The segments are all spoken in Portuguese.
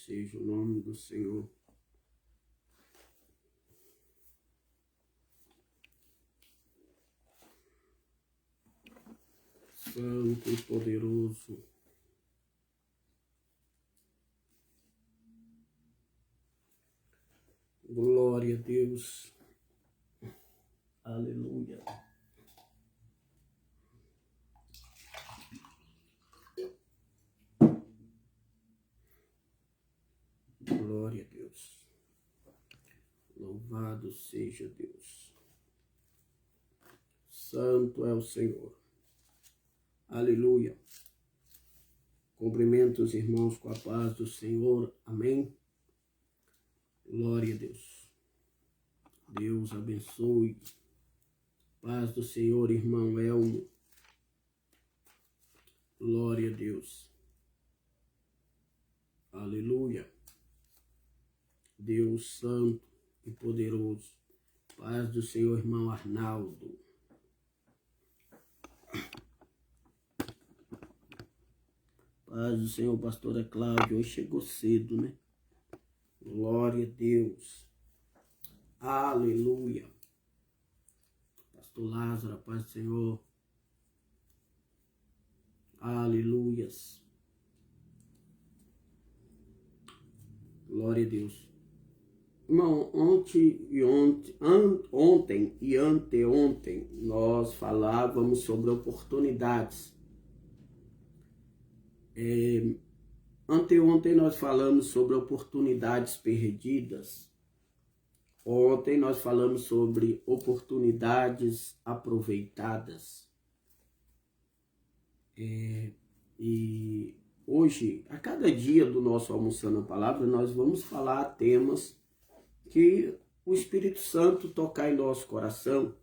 seja o nome do Senhor. Santo e poderoso. Glória a Deus. Aleluia. Glória a Deus. Louvado seja Deus. Santo é o Senhor. Aleluia. Cumprimento os irmãos com a paz do Senhor. Amém. Glória a Deus. Deus abençoe. Paz do Senhor, irmão Elmo. Glória a Deus. Aleluia. Deus santo e poderoso. Paz do Senhor, irmão Arnaldo. Paz do Senhor, pastora Cláudia. Hoje chegou cedo, né? Glória a Deus. Aleluia. Pastor Lázaro, paz do Senhor. Aleluias. Glória a Deus. Irmão, ontem e anteontem nós falávamos sobre oportunidades. Anteontem nós falamos sobre oportunidades perdidas. Ontem nós falamos sobre oportunidades aproveitadas. E hoje, a cada dia do nosso Almoçando a Palavra, nós vamos falar temas que o Espírito Santo tocar em nosso coração.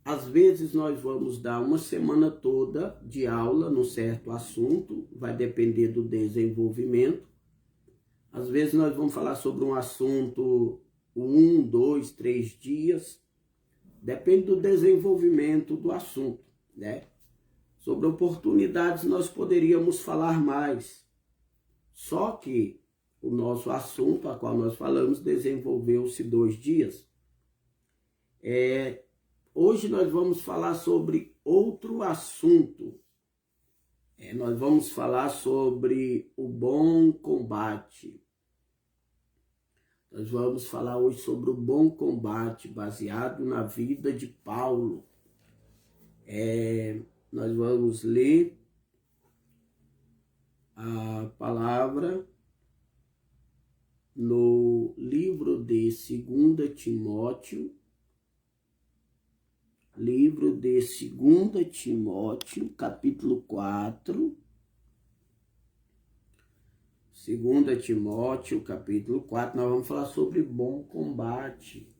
Às vezes nós vamos dar uma semana toda de aula num certo assunto, vai depender do desenvolvimento. Às vezes nós vamos falar sobre um assunto 1, 2, 3 dias, depende do desenvolvimento do assunto, né? Sobre oportunidades nós poderíamos falar mais, só que o nosso assunto, a qual nós falamos, desenvolveu-se 2 dias. Hoje nós vamos falar sobre outro assunto. Nós vamos falar sobre o bom combate. Nós vamos falar hoje sobre o bom combate, baseado na vida de Paulo. Nós vamos ler a palavra no livro de 2 Timóteo, capítulo 4. 2 Timóteo, capítulo 4, nós vamos falar sobre bom combate.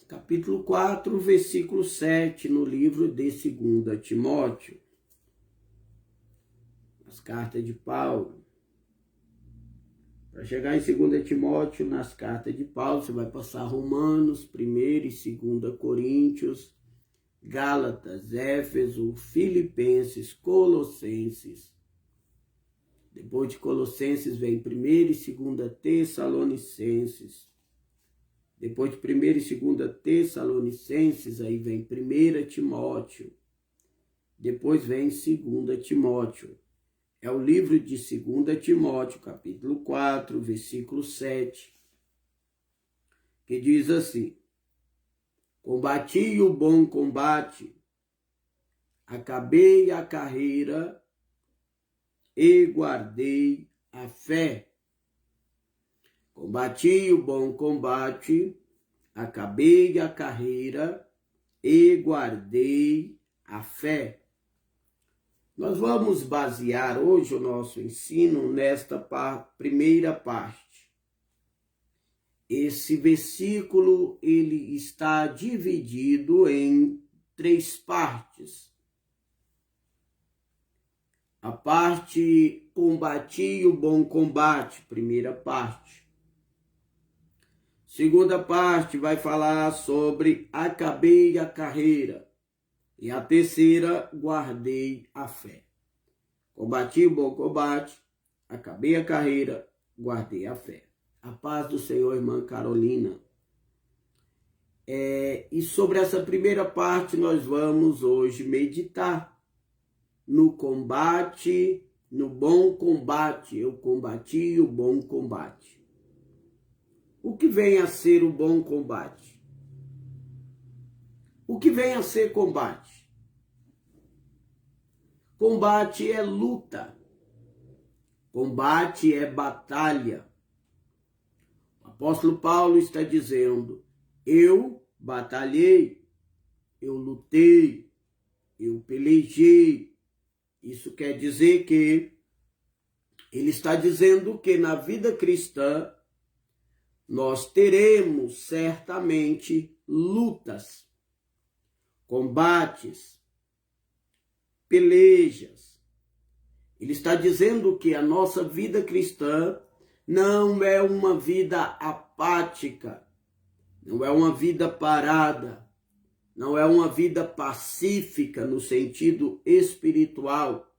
Capítulo 4, versículo 7, no livro de 2 Timóteo. As cartas de Paulo. Para chegar em 2 Timóteo, nas cartas de Paulo, você vai passar Romanos, 1 e 2 Coríntios, Gálatas, Éfeso, Filipenses, Colossenses. Depois de Colossenses vem 1 e 2 Tessalonicenses. Depois de 1 e 2 Tessalonicenses, aí vem 1 Timóteo. Depois vem 2 Timóteo. É o livro de 2 Timóteo, capítulo 4, versículo 7, que diz assim: combati o bom combate, acabei a carreira e guardei a fé. Combati o bom combate, acabei a carreira e guardei a fé. Nós vamos basear hoje o nosso ensino nesta primeira parte. Esse versículo ele está dividido em 3 partes. A parte combati o bom combate, primeira parte. Segunda parte vai falar sobre acabei a carreira. E a terceira, guardei a fé. Combati o bom combate, acabei a carreira, guardei a fé. A paz do Senhor, irmã Carolina. E sobre essa primeira parte nós vamos hoje meditar no combate, no bom combate. Eu combati o bom combate. O que vem a ser o bom combate? O que vem a ser combate? Combate é luta. Combate é batalha. O apóstolo Paulo está dizendo: eu batalhei, eu lutei, eu pelejei. Isso quer dizer que ele está dizendo que na vida cristã nós teremos certamente lutas, combates, pelejas. Ele está dizendo que a nossa vida cristã não é uma vida apática, não é uma vida parada, não é uma vida pacífica no sentido espiritual,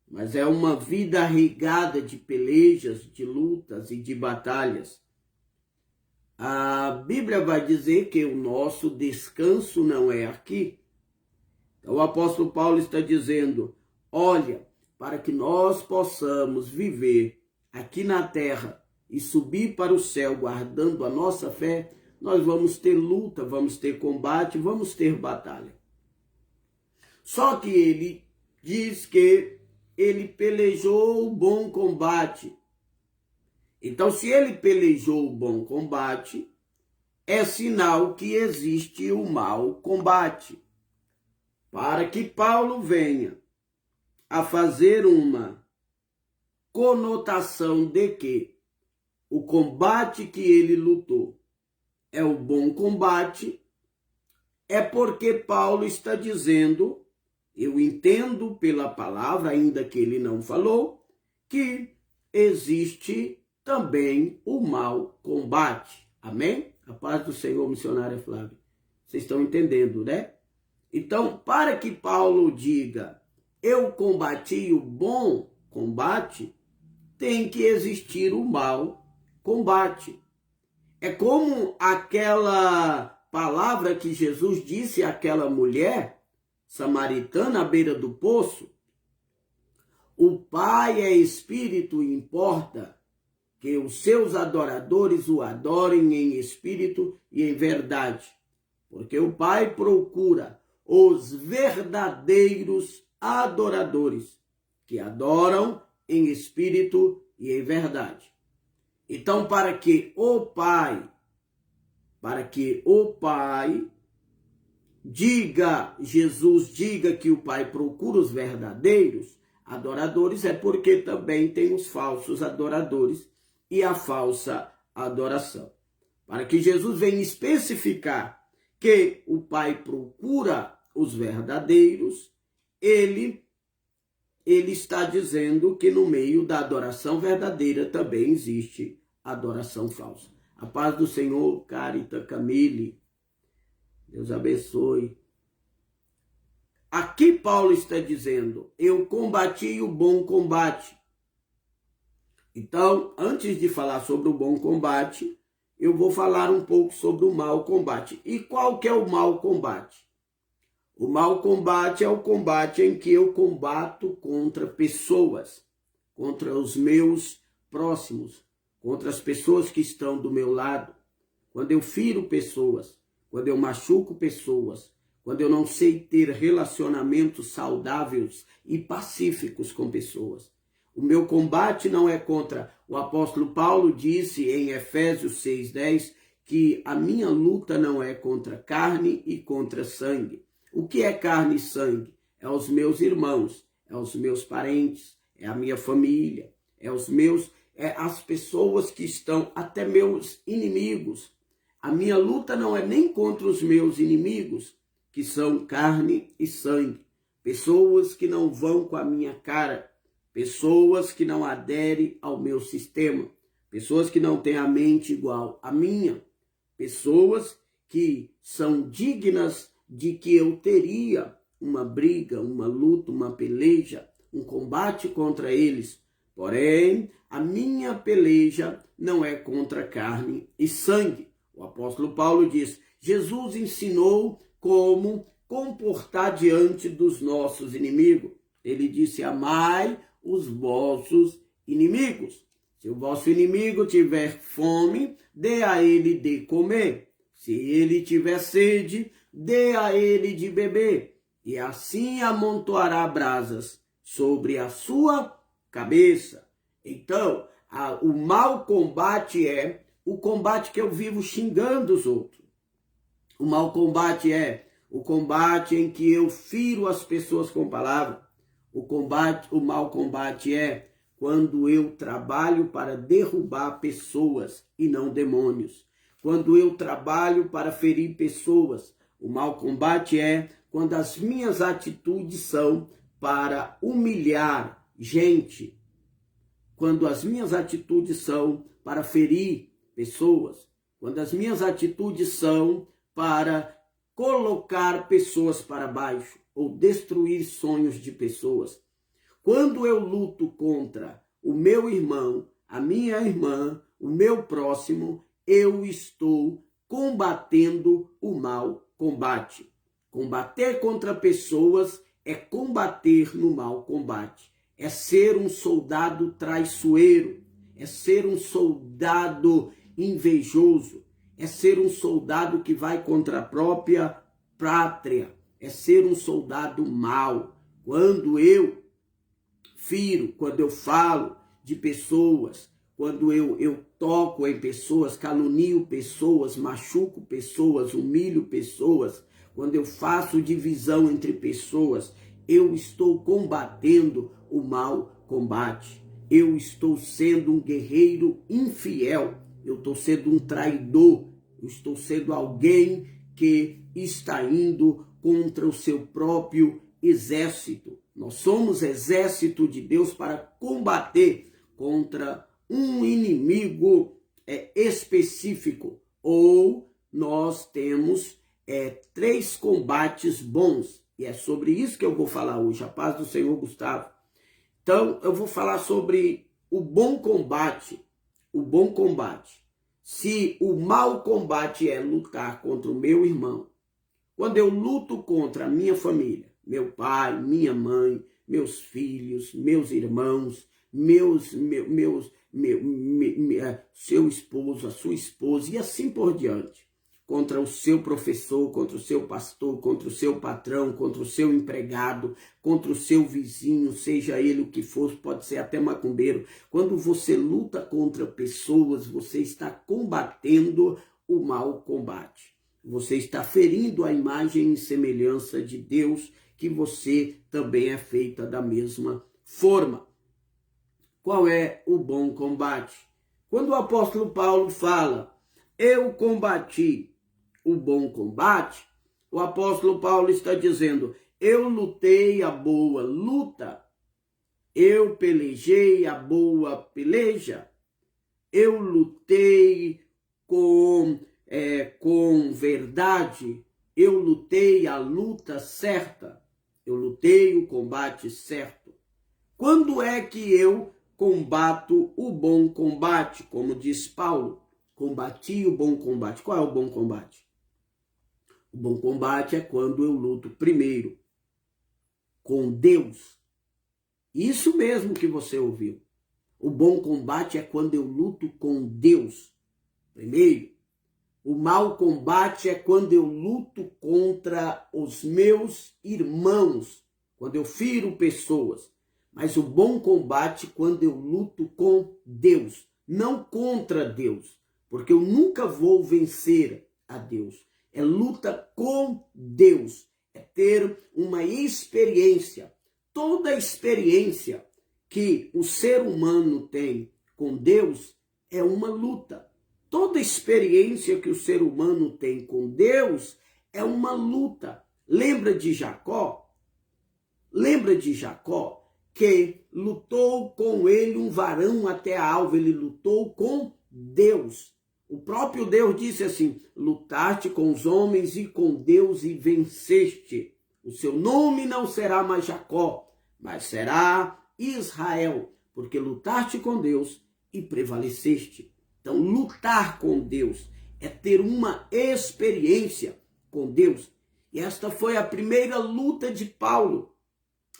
mas é uma vida regada de pelejas, de lutas e de batalhas. A Bíblia vai dizer que o nosso descanso não é aqui. Então o apóstolo Paulo está dizendo: olha, para que nós possamos viver aqui na terra e subir para o céu guardando a nossa fé, nós vamos ter luta, vamos ter combate, vamos ter batalha. Só que ele diz que ele pelejou o bom combate. Então, se ele pelejou o bom combate, é sinal que existe o mau combate. Para que Paulo venha a fazer uma conotação de que o combate que ele lutou é o bom combate, é porque Paulo está dizendo, eu entendo pela palavra, ainda que ele não falou, que existe também o mau combate. Amém? A paz do Senhor, missionária Flávia. Vocês estão entendendo, né? Então, para que Paulo diga, eu combati o bom combate, tem que existir o mau combate. É como aquela palavra que Jesus disse àquela mulher samaritana à beira do poço: o Pai é espírito e importa que os seus adoradores o adorem em espírito e em verdade, porque o Pai procura os verdadeiros adoradores que adoram em espírito e em verdade. Então, para que o Pai diga, Jesus diga que o Pai procura os verdadeiros adoradores, é porque também tem os falsos adoradores e a falsa adoração. Para que Jesus venha especificar que o Pai procura os verdadeiros, ele está dizendo que no meio da adoração verdadeira também existe adoração falsa. A paz do Senhor, Carita Camille. Deus abençoe. Aqui Paulo está dizendo, eu combati o bom combate. Então, antes de falar sobre o bom combate, eu vou falar um pouco sobre o mau combate. E qual que é o mau combate? O mau combate é o combate em que eu combato contra pessoas, contra os meus próximos, contra as pessoas que estão do meu lado. Quando eu firo pessoas, quando eu machuco pessoas, quando eu não sei ter relacionamentos saudáveis e pacíficos com pessoas. O meu combate não é contra... O apóstolo Paulo disse em Efésios 6:10 que a minha luta não é contra carne e contra sangue. O que é carne e sangue? É os meus irmãos, é os meus parentes, é a minha família, é as pessoas que estão, até meus inimigos. A minha luta não é nem contra os meus inimigos, que são carne e sangue. Pessoas que não vão com a minha cara, pessoas que não aderem ao meu sistema, pessoas que não têm a mente igual à minha, pessoas que são dignas de que eu teria uma briga, uma luta, uma peleja, um combate contra eles, Porém, a minha peleja não é contra carne e sangue. O apóstolo Paulo diz, Jesus ensinou como comportar diante dos nossos inimigos. Ele disse, amai os vossos inimigos. Se o vosso inimigo tiver fome, dê a ele de comer. Se ele tiver sede, dê a ele de beber. E assim amontoará brasas sobre a sua cabeça. Então, o mau combate é o combate que eu vivo xingando os outros. O mau combate é o combate em que eu firo as pessoas com palavras. O mau combate é quando eu trabalho para derrubar pessoas e não demônios. Quando eu trabalho para ferir pessoas. O mau combate é quando as minhas atitudes são para humilhar gente. Quando as minhas atitudes são para ferir pessoas. Quando as minhas atitudes são para colocar pessoas para baixo ou destruir sonhos de pessoas. Quando eu luto contra o meu irmão, a minha irmã, o meu próximo, eu estou combatendo o mau combate. Combater contra pessoas é combater no mau combate. É ser um soldado traiçoeiro. É ser um soldado invejoso. É ser um soldado que vai contra a própria pátria. É ser um soldado mau. Quando eu firo, quando eu falo de pessoas, quando eu toco em pessoas, calunio pessoas, machuco pessoas, humilho pessoas, quando eu faço divisão entre pessoas, eu estou combatendo o mau combate. Eu estou sendo um guerreiro infiel. Eu estou sendo um traidor. Eu estou sendo alguém que está indo contra o seu próprio exército. Nós somos exército de Deus para combater contra um inimigo específico. Ou nós temos 3 combates bons. E é sobre isso que eu vou falar hoje. A paz do Senhor, Gustavo. Então, eu vou falar sobre o bom combate. O bom combate. Se o mau combate é lutar contra o meu irmão, quando eu luto contra a minha família, meu pai, minha mãe, meus filhos, meus irmãos, seu esposo, a sua esposa e assim por diante, contra o seu professor, contra o seu pastor, contra o seu patrão, contra o seu empregado, contra o seu vizinho, seja ele o que for, pode ser até macumbeiro. Quando você luta contra pessoas, você está combatendo o mau combate. Você está ferindo a imagem e semelhança de Deus, que você também é feita da mesma forma. Qual é o bom combate? Quando o apóstolo Paulo fala, eu combati o bom combate, o apóstolo Paulo está dizendo, eu lutei a boa luta, eu pelejei a boa peleja, eu lutei com verdade, eu lutei a luta certa, eu lutei o combate certo. Quando é que eu combato o bom combate? Como diz Paulo, combati o bom combate. Qual é o bom combate? O bom combate é quando eu luto primeiro com Deus. Isso mesmo que você ouviu. O bom combate é quando eu luto com Deus. Primeiro. O mau combate é quando eu luto contra os meus irmãos, quando eu firo pessoas. Mas o bom combate é quando eu luto com Deus, não contra Deus, porque eu nunca vou vencer a Deus. É luta com Deus, é ter uma experiência. Toda experiência que o ser humano tem com Deus é uma luta. Toda experiência que o ser humano tem com Deus é uma luta. Lembra de Jacó? Lembra de Jacó que lutou com ele um varão até a alva? Ele lutou com Deus. O próprio Deus disse assim, lutaste com os homens e com Deus e venceste. O seu nome não será mais Jacó, mas será Israel, porque lutaste com Deus e prevaleceste. Então, lutar com Deus é ter uma experiência com Deus. E esta foi a primeira luta de Paulo.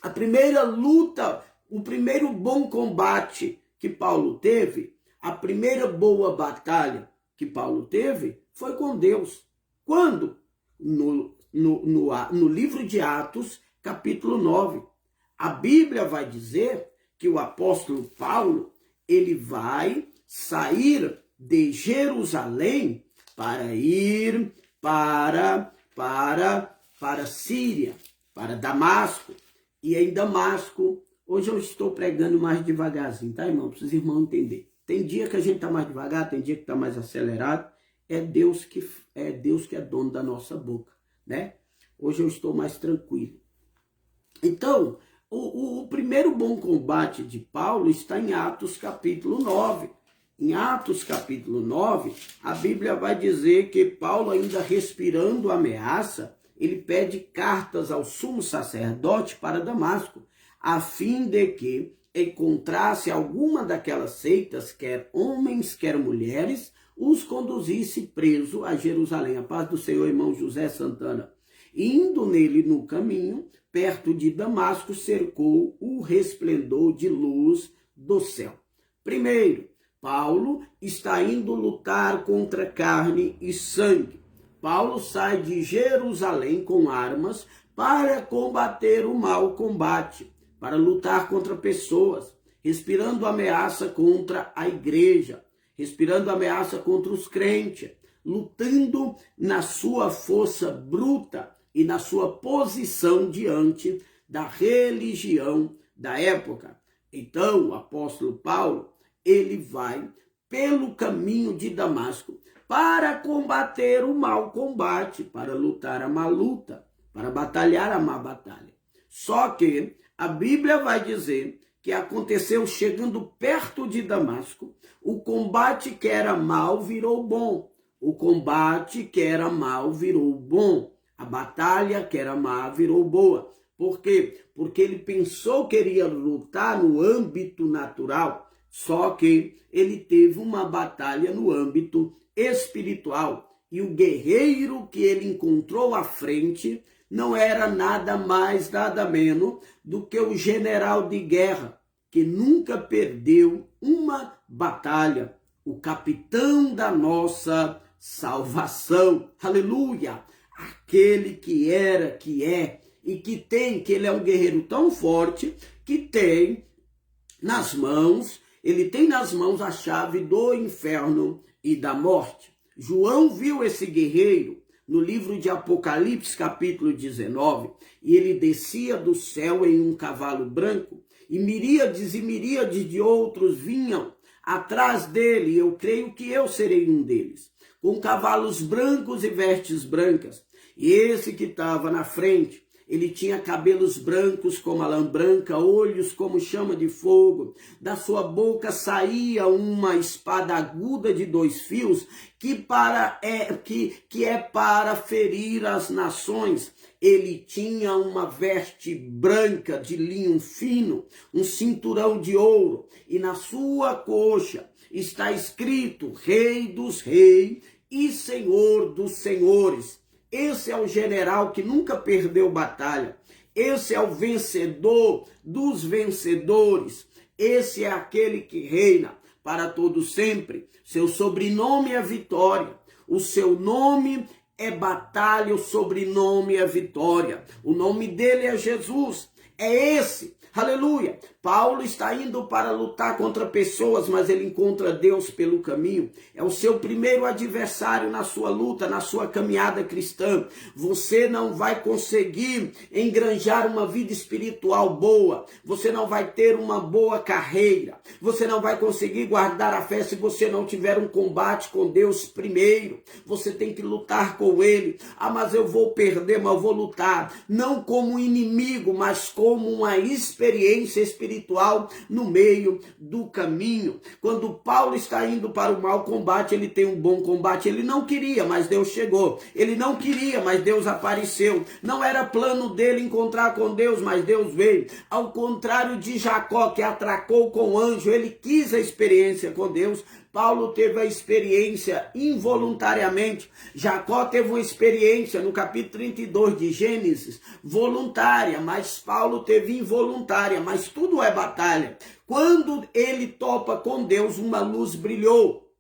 A primeira luta, o primeiro bom combate que Paulo teve, a primeira boa batalha que Paulo teve foi com Deus. Quando? No livro de Atos, capítulo 9. A Bíblia vai dizer que o apóstolo Paulo, ele vai sair de Jerusalém para ir para Síria, para Damasco. E em Damasco, hoje eu estou pregando mais devagarzinho, tá, irmão? Para os irmãos entenderem. Tem dia que a gente está mais devagar, tem dia que está mais acelerado. É Deus que é dono da nossa boca, né? Hoje eu estou mais tranquilo. Então, o primeiro bom combate de Paulo está em Atos capítulo 9. Em Atos capítulo 9, a Bíblia vai dizer que Paulo, ainda respirando ameaça, ele pede cartas ao sumo sacerdote para Damasco, a fim de que encontrasse alguma daquelas seitas, quer homens, quer mulheres, os conduzisse preso a Jerusalém. A paz do Senhor, irmão José Santana. Indo nele no caminho, perto de Damasco, cercou o resplendor de luz do céu. Primeiro, Paulo está indo lutar contra carne e sangue. Paulo sai de Jerusalém com armas para combater o mau combate, para lutar contra pessoas, respirando ameaça contra a igreja, respirando ameaça contra os crentes, lutando na sua força bruta e na sua posição diante da religião da época. Então, o apóstolo Paulo, ele vai pelo caminho de Damasco para combater o mau combate, para lutar a má luta, para batalhar a má batalha. Só que a Bíblia vai dizer que aconteceu chegando perto de Damasco, o combate que era mal virou bom. O combate que era mal virou bom. A batalha que era má virou boa. Por quê? Porque ele pensou que iria lutar no âmbito natural, só que ele teve uma batalha no âmbito espiritual. E o guerreiro que ele encontrou à frente não era nada mais, nada menos do que o general de guerra, que nunca perdeu uma batalha, o capitão da nossa salvação. Aleluia! Aquele que era, que é e que tem, que ele é um guerreiro tão forte que tem nas mãos, ele tem nas mãos a chave do inferno e da morte. João viu esse guerreiro no livro de Apocalipse, capítulo 19, e ele descia do céu em um cavalo branco, e miríades de outros vinham atrás dele, e eu creio que eu serei um deles, com cavalos brancos e vestes brancas. E esse que estava na frente, ele tinha cabelos brancos como a lã branca, olhos como chama de fogo. Da sua boca saía uma espada aguda de 2 fios, que é para ferir as nações. Ele tinha uma veste branca de linho fino, um cinturão de ouro, e na sua coxa está escrito: Rei dos Reis e Senhor dos Senhores. Esse é o general que nunca perdeu batalha. Esse é o vencedor dos vencedores. Esse é aquele que reina para todo sempre. Seu sobrenome é Vitória. O seu nome é batalha, o sobrenome é Vitória. O nome dele é Jesus. É esse. Aleluia! Paulo está indo para lutar contra pessoas, mas ele encontra Deus pelo caminho. É o seu primeiro adversário na sua luta, na sua caminhada cristã. Você não vai conseguir engranjar uma vida espiritual boa. Você não vai ter uma boa carreira. Você não vai conseguir guardar a fé se você não tiver um combate com Deus primeiro. Você tem que lutar com Ele. Ah, mas eu vou perder, mas eu vou lutar. Não como inimigo, mas como uma experiência espiritual espiritual no meio do caminho. Quando Paulo está indo para o mau combate, ele tem um bom combate. Ele não queria, mas Deus chegou. Ele não queria, mas Deus apareceu. Não era plano dele encontrar com Deus, mas Deus veio. Ao contrário de Jacó, que atracou com o anjo, ele quis a experiência com Deus. Paulo teve a experiência involuntariamente. Jacó teve uma experiência no capítulo 32 de Gênesis, voluntária, mas Paulo teve involuntária, mas tudo é batalha. Quando ele topa com Deus, uma luz brilhou,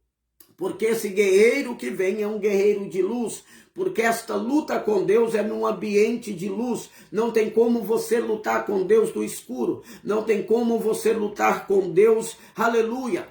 porque esse guerreiro que vem é um guerreiro de luz. Porque esta luta com Deus é num ambiente de luz. Não tem como você lutar com Deus no escuro. Não tem como você lutar com Deus, aleluia,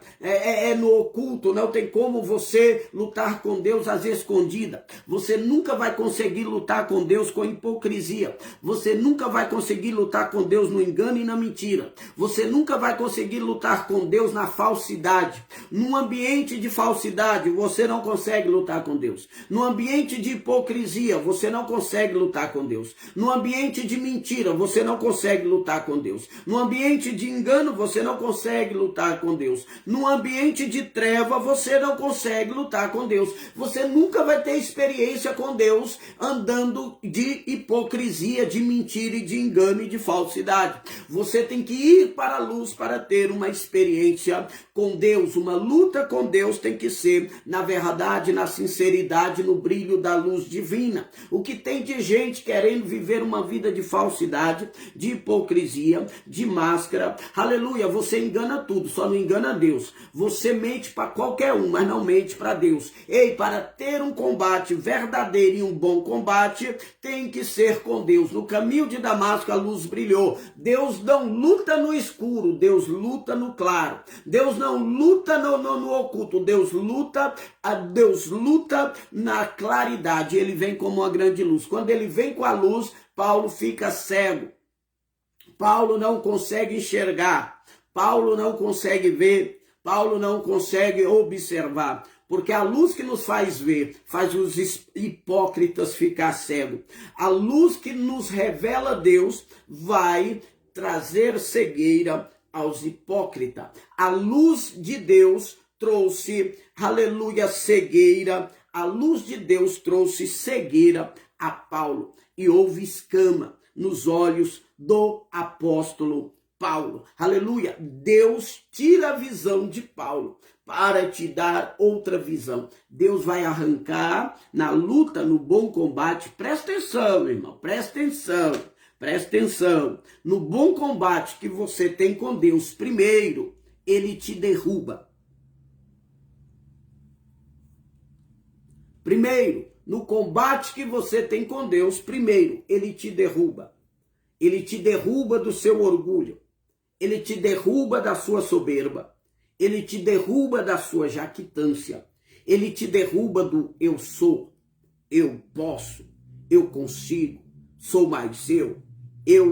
no oculto. Não tem como você lutar com Deus às escondidas. Você nunca vai conseguir lutar com Deus com hipocrisia. Você nunca vai conseguir lutar com Deus no engano e na mentira. Você nunca vai conseguir lutar com Deus na falsidade. Num ambiente de falsidade, você não consegue lutar com Deus. No ambiente de hipocrisia, você não consegue lutar com Deus. No ambiente de mentira, você não consegue lutar com Deus. No ambiente de engano, você não consegue lutar com Deus. No ambiente de treva, você não consegue lutar com Deus. Você nunca vai ter experiência com Deus andando de hipocrisia, de mentira e de engano e de falsidade. Você tem que ir para a luz para ter uma experiência com Deus. Uma luta com Deus tem que ser na verdade, na sinceridade, no brilho da luz divina. O que tem de gente querendo viver uma vida de falsidade, de hipocrisia, de máscara, aleluia, você engana tudo, só não engana Deus. Você mente para qualquer um, mas não mente para Deus. Ei, para ter um combate verdadeiro e um bom combate, tem que ser com Deus. No caminho de Damasco a luz brilhou. Deus não luta no escuro, Deus luta no claro. Deus não luta no oculto, Deus luta na claridade. Ele vem como uma grande luz. Quando ele vem com a luz, Paulo fica cego. Paulo não consegue enxergar. Paulo não consegue ver. Paulo não consegue observar. Porque a luz que nos faz ver, faz os hipócritas ficar cegos. A luz que nos revela Deus vai trazer cegueira aos hipócritas. A luz de Deus trouxe, aleluia, cegueira. A luz de Deus trouxe cegueira a Paulo. E houve escama nos olhos do apóstolo Paulo. Aleluia. Deus tira a visão de Paulo para te dar outra visão. Deus vai arrancar na luta, no bom combate. Presta atenção, irmão. Presta atenção. Presta atenção. No bom combate que você tem com Deus, primeiro, ele te derruba. Primeiro, no combate que você tem com Deus, primeiro, ele te derruba. Ele te derruba do seu orgulho. Ele te derruba da sua soberba. Ele te derruba da sua jactância. Ele te derruba do eu sou, eu posso, eu consigo, sou mais eu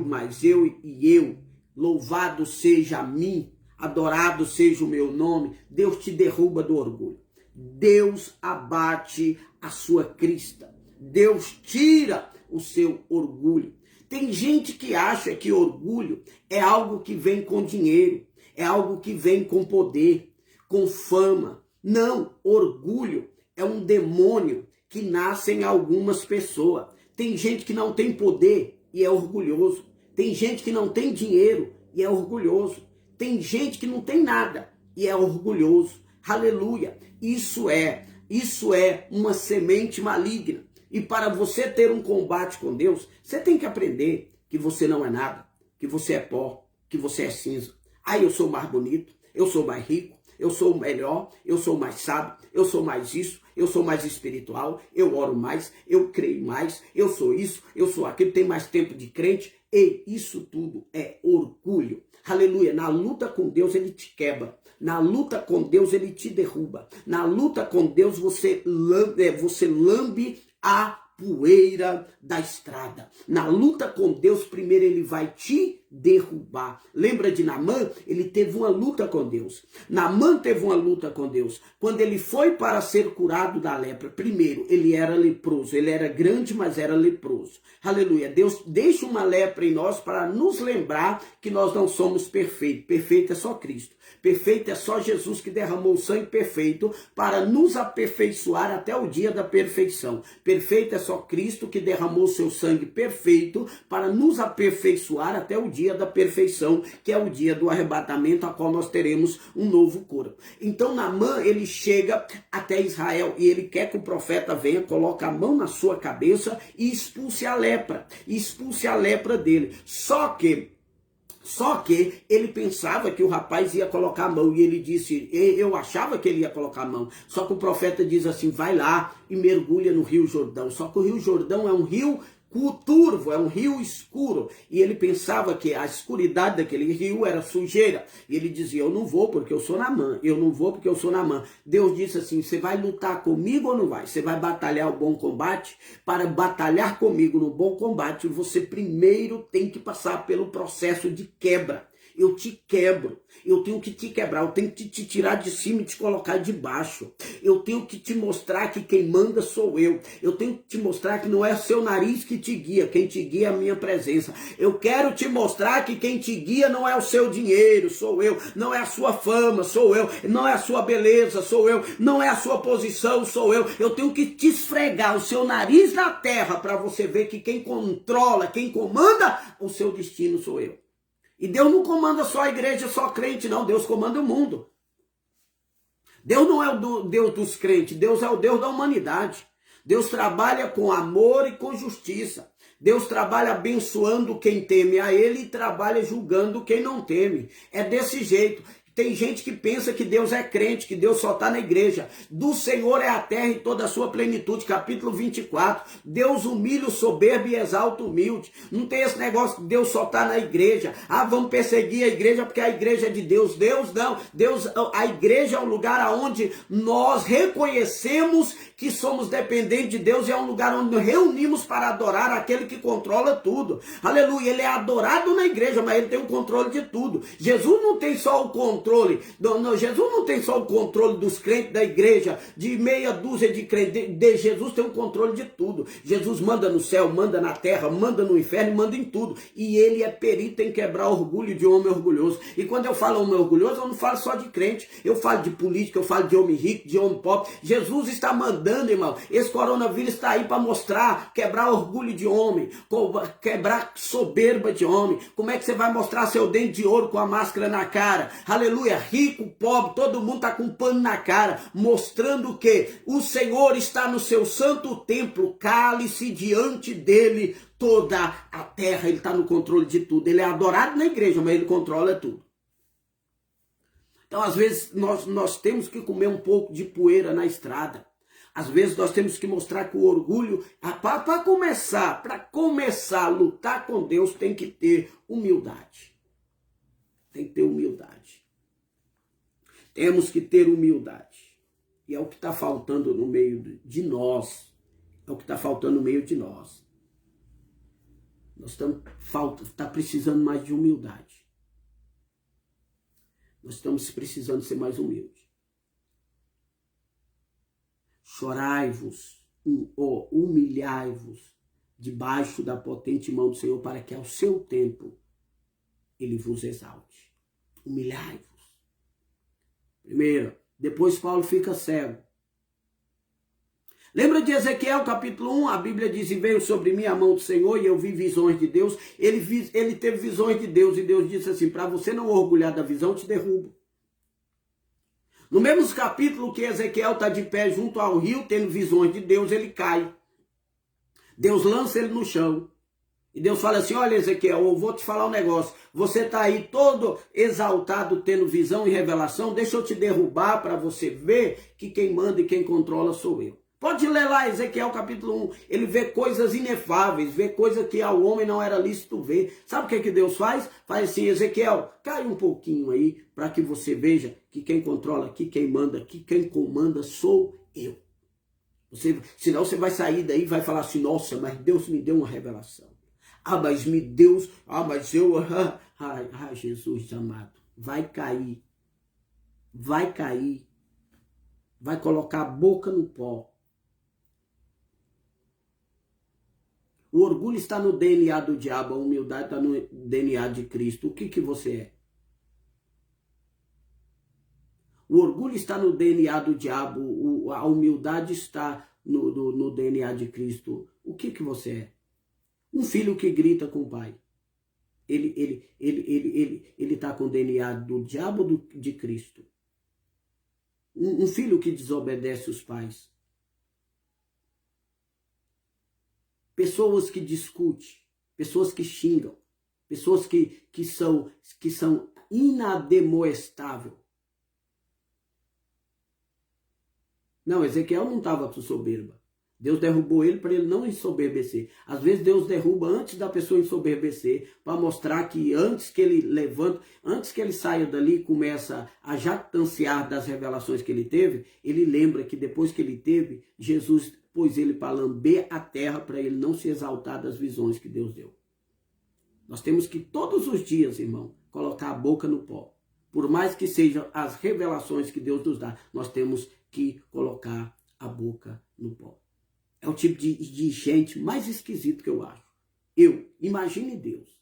mais eu e eu. Louvado seja a mim, adorado seja o meu nome. Deus te derruba do orgulho. Deus abate a sua crista. Deus tira o seu orgulho. Tem gente que acha que orgulho é algo que vem com dinheiro, é algo que vem com poder, com fama. Não, orgulho é um demônio que nasce em algumas pessoas. Tem gente que não tem poder e é orgulhoso. Tem gente que não tem dinheiro e é orgulhoso. Tem gente que não tem nada e é orgulhoso. Aleluia. Isso é uma semente maligna. E para você ter um combate com Deus, você tem que aprender que você não é nada, que você é pó, que você é cinza. Eu sou mais bonito, eu sou mais rico, eu sou o melhor, eu sou mais sábio, eu sou mais isso, eu sou mais espiritual, eu oro mais, eu creio mais, eu sou isso, eu sou aquilo, tenho mais tempo de crente. E isso tudo é orgulho. Aleluia. Na luta com Deus ele te quebra. Na luta com Deus ele te derruba. Na luta com Deus você lambe a poeira da estrada. Na luta com Deus primeiro ele vai te derrubar. Lembra de Naamã? Ele teve uma luta com Deus. Naamã teve uma luta com Deus. Quando ele foi para ser curado da lepra, primeiro, ele era leproso. Ele era grande, mas era leproso. Aleluia. Deus deixa uma lepra em nós para nos lembrar que nós não somos perfeitos. Perfeito é só Cristo. Perfeito é só Jesus que derramou o sangue perfeito para nos aperfeiçoar até o dia da perfeição. Perfeito é só Cristo que derramou o seu sangue perfeito para nos aperfeiçoar até o dia da perfeição, que é o dia do arrebatamento, a qual nós teremos um novo corpo. Então Naamã, ele chega até Israel e ele quer que o profeta venha, coloque a mão na sua cabeça e expulse a lepra. Expulse a lepra dele. Só que ele pensava que o rapaz ia colocar a mão, e ele disse, eu achava que ele ia colocar a mão, só que o profeta diz assim, vai lá e mergulha no Rio Jordão. Só que o Rio Jordão é um rio turvo, é um rio escuro, e ele pensava que a escuridade daquele rio era sujeira, e ele dizia, eu não vou porque eu sou Naamã, eu não vou porque eu sou Naamã. Deus disse assim, você vai lutar comigo ou não vai? Você vai batalhar o bom combate? Para batalhar comigo no bom combate, você primeiro tem que passar pelo processo de quebra. Eu te quebro, eu tenho que te quebrar, eu tenho que te tirar de cima e te colocar de baixo. Eu tenho que te mostrar que quem manda sou eu. Eu tenho que te mostrar que não é seu nariz que te guia, quem te guia é a minha presença. Eu quero te mostrar que quem te guia não é o seu dinheiro, sou eu. Não é a sua fama, sou eu. Não é a sua beleza, sou eu. Não é a sua posição, sou eu. Eu tenho que te esfregar o seu nariz na terra para você ver que quem controla, quem comanda o seu destino sou eu. E Deus não comanda só a igreja, só crente, não. Deus comanda o mundo. Deus não é o Deus dos crentes, Deus é o Deus da humanidade. Deus trabalha com amor e com justiça. Deus trabalha abençoando quem teme a Ele e trabalha julgando quem não teme. É desse jeito. Tem gente que pensa que Deus é crente, que Deus só está na igreja. Do Senhor é a terra e toda a sua plenitude, capítulo 24. Deus humilha o soberbo e exalta o humilde. Não tem esse negócio que Deus só está na igreja. Ah, vamos perseguir a igreja porque a igreja é de Deus. Deus não. A igreja é um lugar onde nós reconhecemos que somos dependentes de Deus e é um lugar onde nos reunimos para adorar aquele que controla tudo. Aleluia. Ele é adorado na igreja, mas ele tem o controle de tudo. Jesus não tem só o controle. Jesus não tem só o controle dos crentes da igreja, de meia dúzia de crentes. Jesus tem o controle de tudo. Jesus manda no céu, manda na terra, manda no inferno, manda em tudo. E ele é perito em quebrar orgulho de homem orgulhoso. E quando eu falo homem orgulhoso, eu não falo só de crente. Eu falo de política, eu falo de homem rico, de homem pobre. Jesus está mandando, irmão. Esse coronavírus está aí para mostrar, quebrar orgulho de homem, quebrar soberba de homem. Como é que você vai mostrar seu dente de ouro com a máscara na cara? Aleluia. Rico, pobre, todo mundo está com pano na cara, mostrando que o Senhor está no seu santo templo, cale-se diante dele toda a terra. Ele está no controle de tudo. Ele é adorado na igreja, mas ele controla tudo. Então, às vezes, nós temos que comer um pouco de poeira na estrada. Às vezes nós temos que mostrar que o orgulho, para começar a lutar com Deus, tem que ter humildade. Tem que ter humildade. Temos que ter humildade. E é o que está faltando no meio de nós. É o que está faltando no meio de nós. Nós está precisando mais de humildade. Nós estamos precisando ser mais humildes. Chorai-vos, humilhai-vos debaixo da potente mão do Senhor, para que ao seu tempo Ele vos exalte. Humilhai-vos. Primeiro, depois Paulo fica cego. Lembra de Ezequiel capítulo 1? A Bíblia diz, e veio sobre mim a mão do Senhor e eu vi visões de Deus. Ele teve visões de Deus e Deus disse assim, para você não orgulhar da visão, te derrubo. No mesmo capítulo que Ezequiel está de pé junto ao rio, tendo visões de Deus, ele cai. Deus lança ele no chão. E Deus fala assim, olha Ezequiel, eu vou te falar um negócio. Você está aí todo exaltado, tendo visão e revelação. Deixa eu te derrubar para você ver que quem manda e quem controla sou eu. Pode ler lá Ezequiel capítulo 1. Ele vê coisas inefáveis, vê coisas que ao homem não era lícito ver. Sabe o que Deus faz? Faz assim, Ezequiel, cai um pouquinho aí para que você veja que quem controla, que quem manda, que quem comanda sou eu. Senão você vai sair daí e vai falar assim, nossa, mas Deus me deu uma revelação. Ah, mas me Deus, Ai, Jesus amado, vai cair, vai cair, vai colocar a boca no pó. O orgulho está no DNA do diabo, a humildade está no DNA de Cristo. O que você é? O orgulho está no DNA do diabo, a humildade está no DNA de Cristo. O que você é? Um filho que grita com o pai. Ele está com o DNA do diabo ou de Cristo? Um filho que desobedece os pais. Pessoas que discutem, pessoas que xingam, pessoas que são inademoestáveis. Não, Ezequiel não estava com soberba. Deus derrubou ele para ele não ensoberbecer. Às vezes Deus derruba antes da pessoa ensoberbecer, para mostrar que antes que ele levanta, antes que ele saia dali e começa a jactanciar das revelações que ele teve, ele lembra que depois que ele teve, Jesus pôs ele para lamber a terra para ele não se exaltar das visões que Deus deu. Nós temos que todos os dias, irmão, colocar a boca no pó. Por mais que sejam as revelações que Deus nos dá, nós temos que colocar a boca no pó. É o tipo de gente mais esquisito que eu acho. Imagine Deus.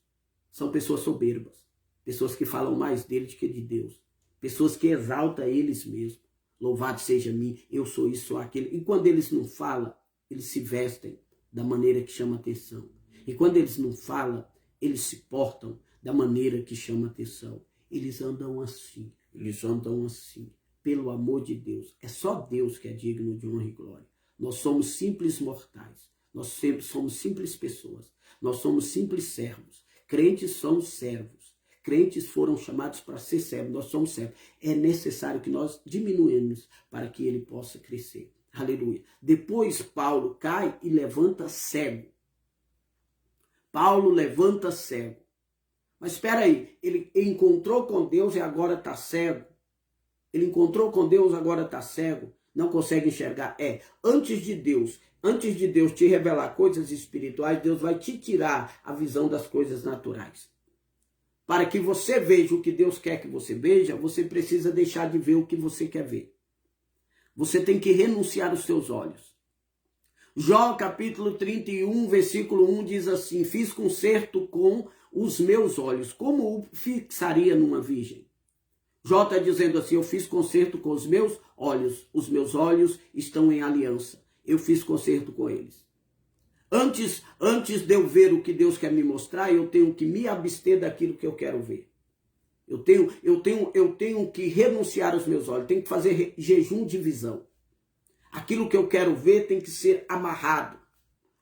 São pessoas soberbas. Pessoas que falam mais dele do que de Deus. Pessoas que exaltam eles mesmos. Louvado seja mim, eu sou isso, sou aquele. E quando eles não falam, eles se vestem da maneira que chama atenção. E quando eles não falam, eles se portam da maneira que chama atenção. Eles andam assim, pelo amor de Deus. É só Deus que é digno de honra e glória. Nós somos simples mortais. Nós sempre somos simples pessoas. Nós somos simples servos. Crentes são servos. Crentes foram chamados para ser servos. Nós somos servos. É necessário que nós diminuímos para que ele possa crescer. Aleluia. Depois Paulo cai e levanta cego. Paulo levanta cego. Mas espera aí, ele encontrou com Deus e agora está cego. Ele encontrou com Deus, agora está cego. Não consegue enxergar. Antes de Deus te revelar coisas espirituais, Deus vai te tirar a visão das coisas naturais. Para que você veja o que Deus quer que você veja, você precisa deixar de ver o que você quer ver. Você tem que renunciar os seus olhos. Jó capítulo 31, versículo 1 diz assim: fiz concerto com os meus olhos, como o fixaria numa virgem? Jó está dizendo assim: eu fiz concerto com os meus olhos estão em aliança, eu fiz concerto com eles. Antes de eu ver o que Deus quer me mostrar, eu tenho que me abster daquilo que eu quero ver. Eu tenho que renunciar aos meus olhos, tenho que fazer jejum de visão. Aquilo que eu quero ver tem que ser amarrado.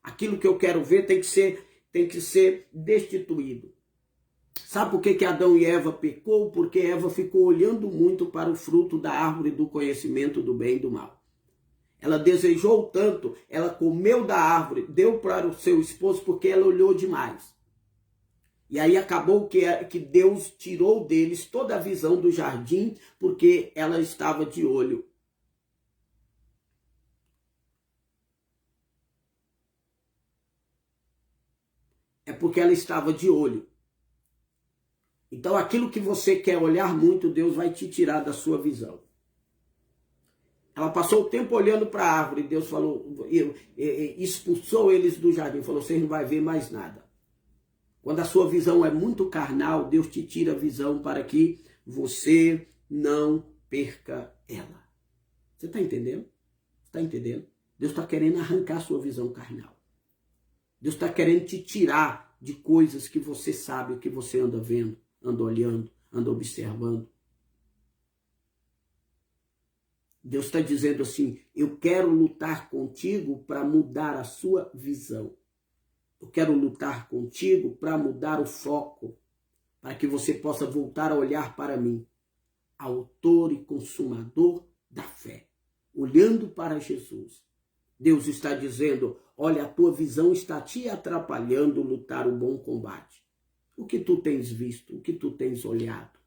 Aquilo que eu quero ver tem que ser destituído. Sabe por que Adão e Eva pecou? Porque Eva ficou olhando muito para o fruto da árvore do conhecimento do bem e do mal. Ela desejou tanto, ela comeu da árvore, deu para o seu esposo porque ela olhou demais. E aí acabou que Deus tirou deles toda a visão do jardim porque ela estava de olho. É porque ela estava de olho. Então aquilo que você quer olhar muito, Deus vai te tirar da sua visão. Ela passou o tempo olhando para a árvore, Deus falou, expulsou eles do jardim, falou, vocês não vão ver mais nada. Quando a sua visão é muito carnal, Deus te tira a visão para que você não perca ela. Você está entendendo? Está entendendo? Deus está querendo arrancar a sua visão carnal. Deus está querendo te tirar de coisas que você sabe, que você anda vendo, anda olhando, anda observando. Deus está dizendo assim, eu quero lutar contigo para mudar a sua visão. Eu quero lutar contigo para mudar o foco, para que você possa voltar a olhar para mim, autor e consumador da fé, olhando para Jesus. Deus está dizendo, olha, a tua visão está te atrapalhando lutar o bom combate. O que tu tens visto, o que tu tens olhado?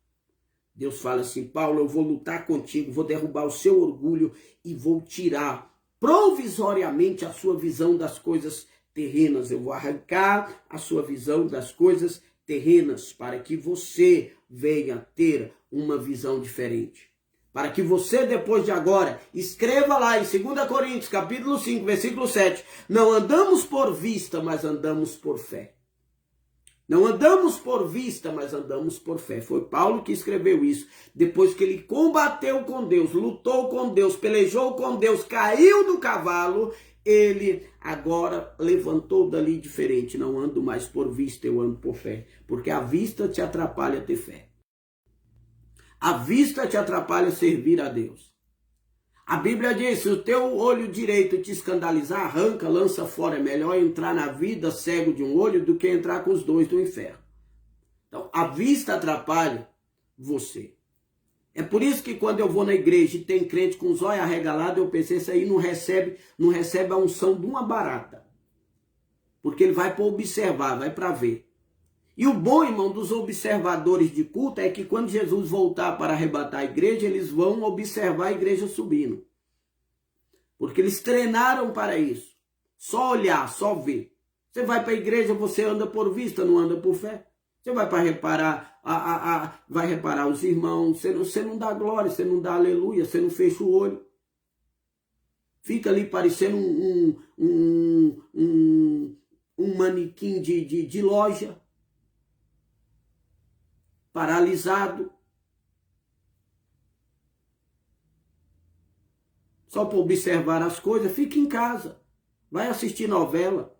Deus fala assim, Paulo, eu vou lutar contigo, vou derrubar o seu orgulho e vou tirar provisoriamente a sua visão das coisas terrenas. Eu vou arrancar a sua visão das coisas terrenas para que você venha ter uma visão diferente. Para que você, depois de agora, escreva lá em 2 Coríntios, capítulo 5, versículo 7. Não andamos por vista, mas andamos por fé. Não andamos por vista, mas andamos por fé. Foi Paulo que escreveu isso. Depois que ele combateu com Deus, lutou com Deus, pelejou com Deus, caiu do cavalo, ele agora levantou dali diferente. Não ando mais por vista, eu ando por fé. Porque a vista te atrapalha a ter fé. A vista te atrapalha a servir a Deus. A Bíblia diz, se o teu olho direito te escandalizar, arranca, lança fora. É melhor entrar na vida cego de um olho do que entrar com os dois do inferno. Então, a vista atrapalha você. É por isso que quando eu vou na igreja e tem crente com os olhos arregalados, eu pensei, isso aí não recebe a unção de uma barata. Porque ele vai para observar, vai para ver. E o bom, irmão, dos observadores de culto é que quando Jesus voltar para arrebatar a igreja, eles vão observar a igreja subindo. Porque eles treinaram para isso. Só olhar, só ver. Você vai para a igreja, você anda por vista, não anda por fé. Você vai para reparar, vai reparar os irmãos, você não dá glória, você não dá aleluia, você não fecha o olho. Fica ali parecendo um manequim de loja. Paralisado, só para observar as coisas. Fique em casa, vai assistir novela,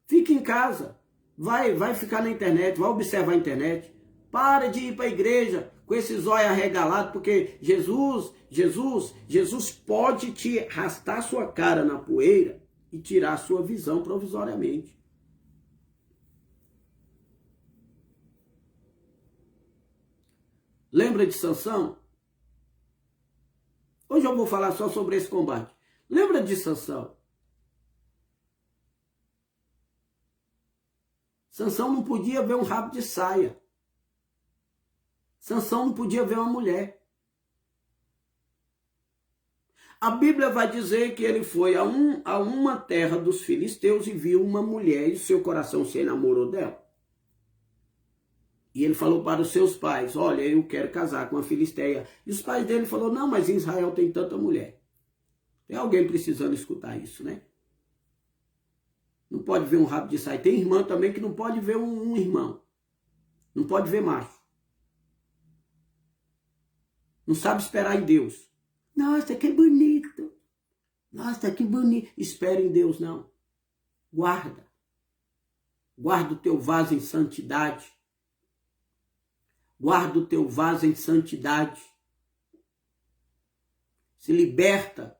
fique em casa, vai ficar na internet, vai observar a internet. Para de ir para a igreja com esses olhos arregalados, porque Jesus pode te arrastar sua cara na poeira e tirar a sua visão provisoriamente. Lembra de Sansão? Hoje eu vou falar só sobre esse combate. Lembra de Sansão? Sansão não podia ver um rabo de saia. Sansão não podia ver uma mulher. A Bíblia vai dizer que ele foi a uma terra dos filisteus e viu uma mulher e seu coração se enamorou dela. E ele falou para os seus pais, olha, eu quero casar com a filisteia. E os pais dele falaram, não, mas em Israel tem tanta mulher. Tem alguém precisando escutar isso, né? Não pode ver um rabo de saia. Tem irmã também que não pode ver um irmão. Não pode ver macho. Não sabe esperar em Deus. Nossa, que bonito. Nossa, que bonito. Espera em Deus, não. Guarda. Guarda o teu vaso em santidade. Guarda o teu vaso em santidade. Se liberta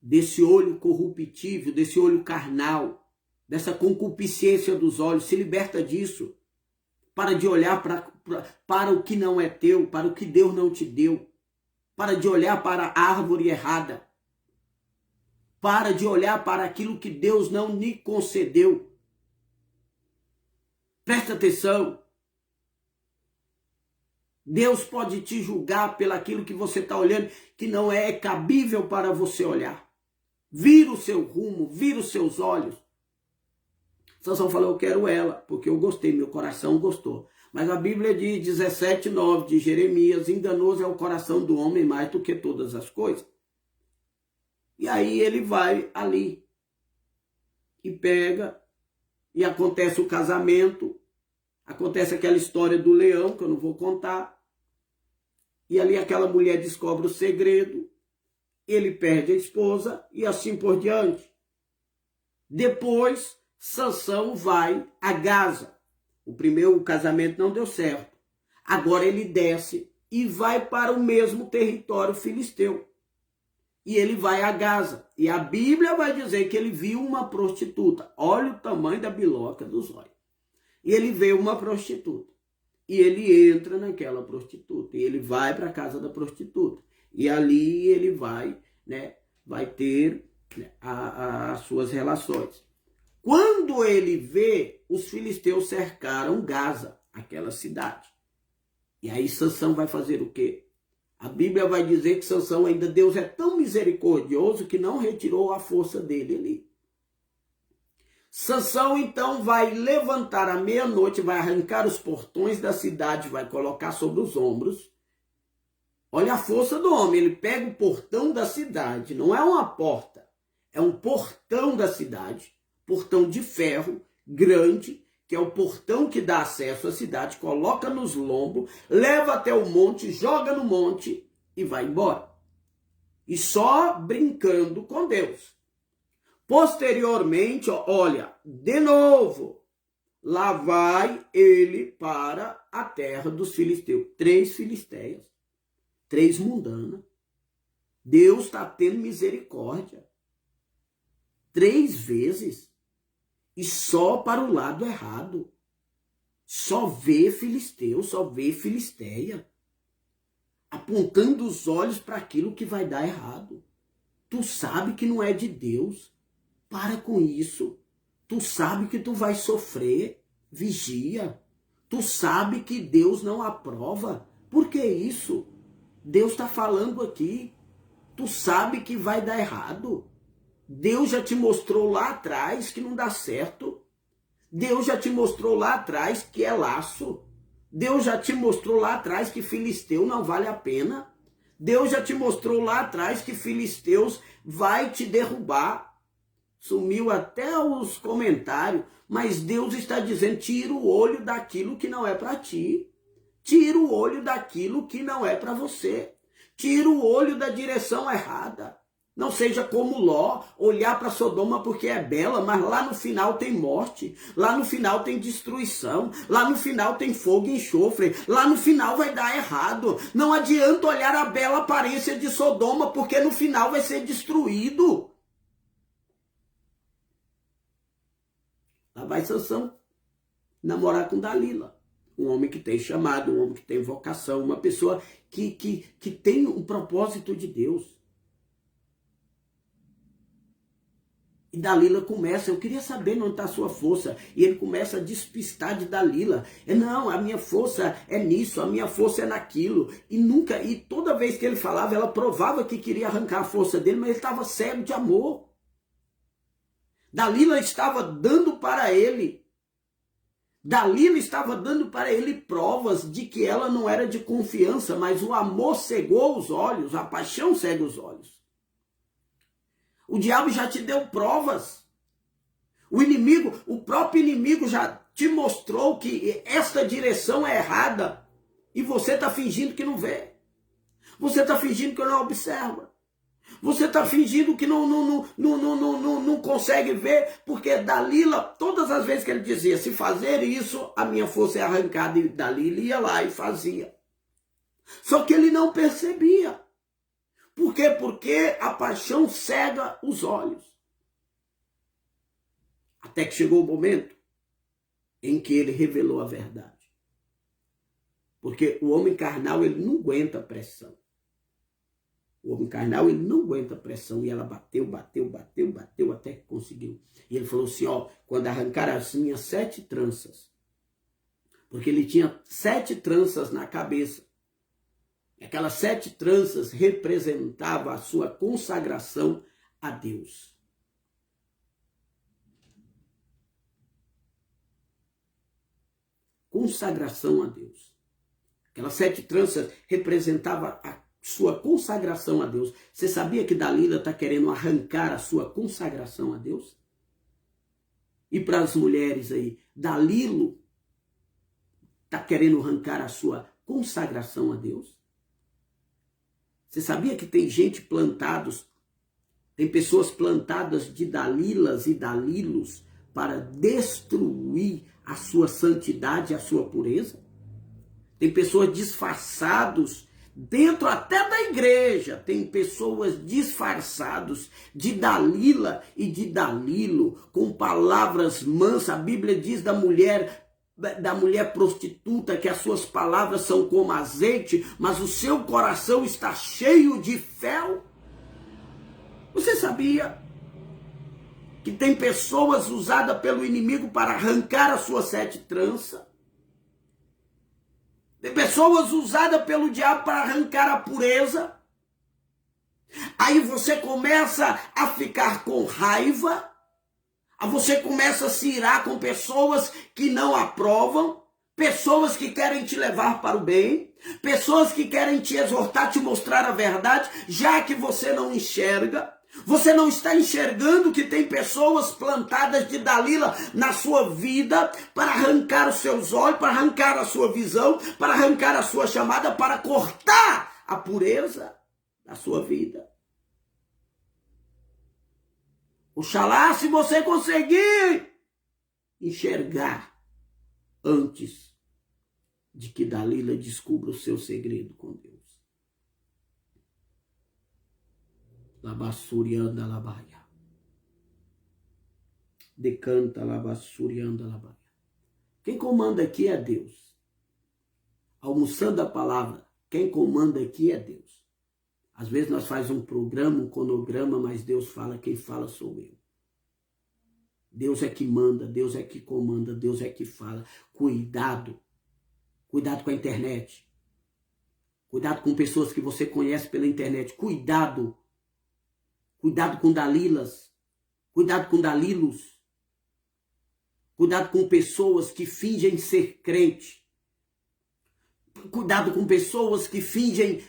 desse olho corruptível, desse olho carnal, dessa concupiscência dos olhos. Se liberta disso. Para de olhar para o que não é teu, para o que Deus não te deu. Para de olhar para a árvore errada. Para de olhar para aquilo que Deus não lhe concedeu. Presta atenção. Deus pode te julgar pelaquilo que você está olhando, que não é cabível para você olhar. Vira o seu rumo, vira os seus olhos. Sansão falou, eu quero ela, porque eu gostei, meu coração gostou. Mas a Bíblia diz, 17:9 de Jeremias, enganoso é o coração do homem mais do que todas as coisas. E aí ele vai ali e pega, e acontece o casamento, acontece aquela história do leão, que eu não vou contar. E ali aquela mulher descobre o segredo. Ele perde a esposa e assim por diante. Depois, Sansão vai a Gaza. O primeiro casamento não deu certo. Agora ele desce e vai para o mesmo território filisteu. E ele vai a Gaza. E a Bíblia vai dizer que ele viu uma prostituta. Olha o tamanho da biloca dos olhos. E ele vê uma prostituta. E ele entra naquela prostituta. E ele vai para a casa da prostituta. E ali ele vai ter as suas relações. Quando ele vê, os filisteus cercaram Gaza, aquela cidade. E aí Sansão vai fazer o quê? A Bíblia vai dizer que Sansão ainda, Deus é tão misericordioso que não retirou a força dele ali. Sansão então vai levantar à meia-noite, vai arrancar os portões da cidade, vai colocar sobre os ombros. Olha a força do homem, ele pega o portão da cidade, não é uma porta, é um portão da cidade, portão de ferro, grande, que é o portão que dá acesso à cidade, coloca nos lombos, leva até o monte, joga no monte e vai embora. E só brincando com Deus. Posteriormente, olha, de novo, lá vai ele para a terra dos filisteus. 3 filisteias, 3 mundanas. Deus está tendo misericórdia. 3 vezes. E só para o lado errado. Só vê filisteu, só vê filisteia. Apontando os olhos para aquilo que vai dar errado. Tu sabe que não é de Deus. Para com isso. Tu sabe que tu vai sofrer. Vigia. Tu sabe que Deus não aprova. Por que isso? Deus está falando aqui. Tu sabe que vai dar errado. Deus já te mostrou lá atrás que não dá certo. Deus já te mostrou lá atrás que é laço. Deus já te mostrou lá atrás que filisteu não vale a pena. Deus já te mostrou lá atrás que filisteus vai te derrubar. Sumiu até os comentários, mas Deus está dizendo, tira o olho daquilo que não é para ti. Tira o olho daquilo que não é para você. Tira o olho da direção errada. Não seja como Ló, olhar para Sodoma porque é bela, mas lá no final tem morte, lá no final tem destruição, lá no final tem fogo e enxofre, lá no final vai dar errado. Não adianta olhar a bela aparência de Sodoma, porque no final vai ser destruído. Lá vai Sansão namorar com Dalila. Um homem que tem chamado, um homem que tem vocação, uma pessoa que tem um propósito de Deus. E Dalila começa, eu queria saber onde está a sua força. E ele começa a despistar de Dalila. Não, a minha força é nisso, a minha força é naquilo. E toda vez que ele falava, ela provava que queria arrancar a força dele, mas ele estava cego de amor. Dalila estava dando para ele. Dalila estava dando para ele provas de que ela não era de confiança, mas o amor cegou os olhos, a paixão cega os olhos. O diabo já te deu provas. O próprio inimigo já te mostrou que esta direção é errada. E você está fingindo que não vê. Você está fingindo que não observa. Você está fingindo que não consegue ver. Porque Dalila, todas as vezes que ele dizia, se fazer isso, a minha força é arrancada. E Dalila ia lá e fazia. Só que ele não percebia. Por quê? Porque a paixão cega os olhos. Até que chegou o momento em que ele revelou a verdade. Porque o homem carnal, ele não aguenta pressão. O homem carnal, ele não aguenta pressão. E ela bateu até que conseguiu. E ele falou assim, quando arrancar as minhas 7 tranças. Porque ele tinha 7 tranças na cabeça. Aquelas 7 tranças representavam a sua consagração a Deus. Consagração a Deus. Aquelas 7 tranças representavam a sua consagração a Deus. Você sabia que Dalila está querendo arrancar a sua consagração a Deus? E para as mulheres aí, Dalilo está querendo arrancar a sua consagração a Deus? Você sabia que tem gente plantados, tem pessoas plantadas de Dalilas e Dalilos para destruir a sua santidade e a sua pureza? Tem pessoas disfarçados dentro até da igreja, tem pessoas disfarçados de Dalila e de Dalilo, com palavras mansas. A Bíblia diz da mulher prostituta que as suas palavras são como azeite, mas o seu coração está cheio de fel. Você sabia que tem pessoas usadas pelo inimigo para arrancar as suas 7 tranças? Tem pessoas usadas pelo diabo para arrancar a pureza. Aí você começa a ficar com raiva. Aí você começa a se irar com pessoas que não aprovam, pessoas que querem te levar para o bem, pessoas que querem te exortar, te mostrar a verdade, já que você não enxerga. Você não está enxergando que tem pessoas plantadas de Dalila na sua vida para arrancar os seus olhos, para arrancar a sua visão, para arrancar a sua chamada, para cortar a pureza da sua vida. Oxalá se você conseguir enxergar antes de que Dalila descubra o seu segredo com Deus. Labassurianda labaia. Decanta labassurianda labaia. Quem comanda aqui é Deus. Almoçando a palavra, quem comanda aqui é Deus. Às vezes nós fazemos um programa, um cronograma, mas Deus fala, quem fala sou eu. Deus é que manda, Deus é que comanda, Deus é que fala. Cuidado. Cuidado com a internet. Cuidado com pessoas que você conhece pela internet. Cuidado. Cuidado com Dalilas. Cuidado com Dalilos. Cuidado com pessoas que fingem ser crente. Cuidado com pessoas que fingem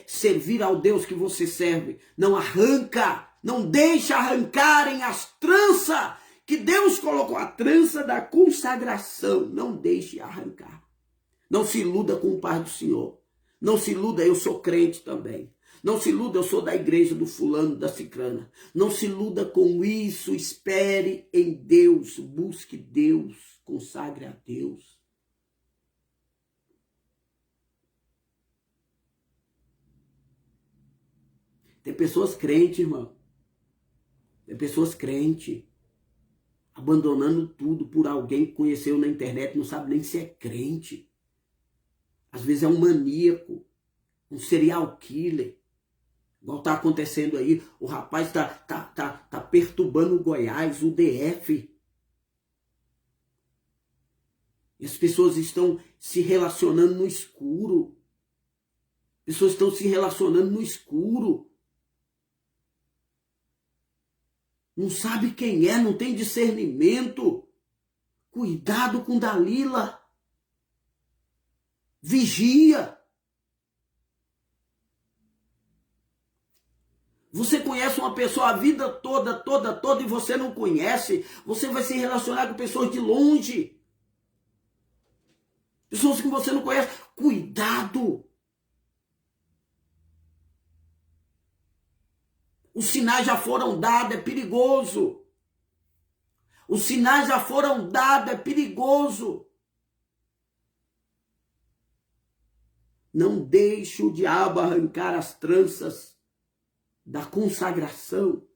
servir ao Deus que você serve. Não arranca, não deixa arrancarem as tranças que Deus colocou, a trança da consagração. Não deixe arrancar. Não se iluda com o Pai do Senhor. Não se iluda, eu sou crente também. Não se iluda, eu sou da igreja do fulano, da cicrana. Não se iluda com isso, espere em Deus, busque Deus, consagre a Deus. Tem pessoas crentes, irmão. Tem pessoas crentes, abandonando tudo por alguém que conheceu na internet, não sabe nem se é crente. Às vezes é um maníaco, um serial killer. Igual está acontecendo aí, o rapaz tá perturbando o Goiás, o DF. E as pessoas estão se relacionando no escuro. Pessoas estão se relacionando no escuro. Não sabe quem é, não tem discernimento. Cuidado com Dalila. Vigia. Você conhece uma pessoa a vida toda, e você não conhece. Você vai se relacionar com pessoas de longe. Pessoas que você não conhece. Cuidado. Os sinais já foram dados, é perigoso. Os sinais já foram dados, é perigoso. Não deixe o diabo arrancar as tranças da consagração.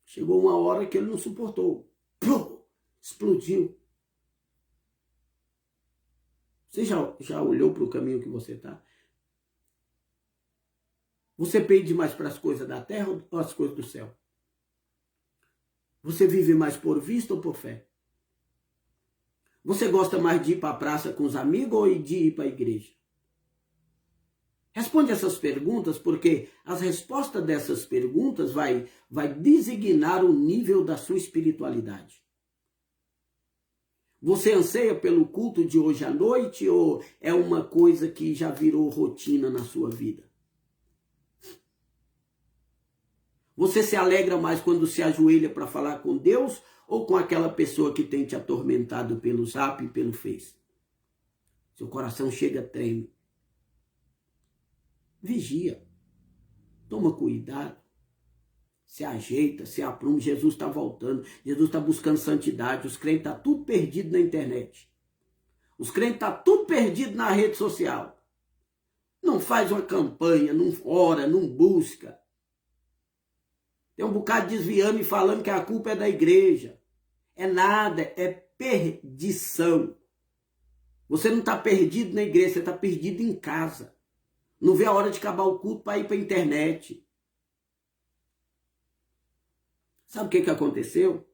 Chegou uma hora que ele não suportou. Plum, explodiu. Você já olhou para o caminho que você está? Você pende mais para as coisas da terra ou as coisas do céu? Você vive mais por vista ou por fé? Você gosta mais de ir para a praça com os amigos ou de ir para a igreja? Responde essas perguntas, porque as respostas dessas perguntas vai designar o nível da sua espiritualidade. Você anseia pelo culto de hoje à noite ou é uma coisa que já virou rotina na sua vida? Você se alegra mais quando se ajoelha para falar com Deus ou com aquela pessoa que tem te atormentado pelo Zap e pelo Face? Seu coração chega a treme. Vigia. Toma cuidado. Se ajeita, se aprume. Jesus está voltando. Jesus está buscando santidade. Os crentes estão tudo perdido na internet. Os crentes estão tudo perdido na rede social. Não faz uma campanha, não ora, não busca. Tem um bocado desviando e falando que a culpa é da igreja. É nada, é perdição. Você não está perdido na igreja, você está perdido em casa. Não vê a hora de acabar o culto para ir para a internet. Sabe o que aconteceu?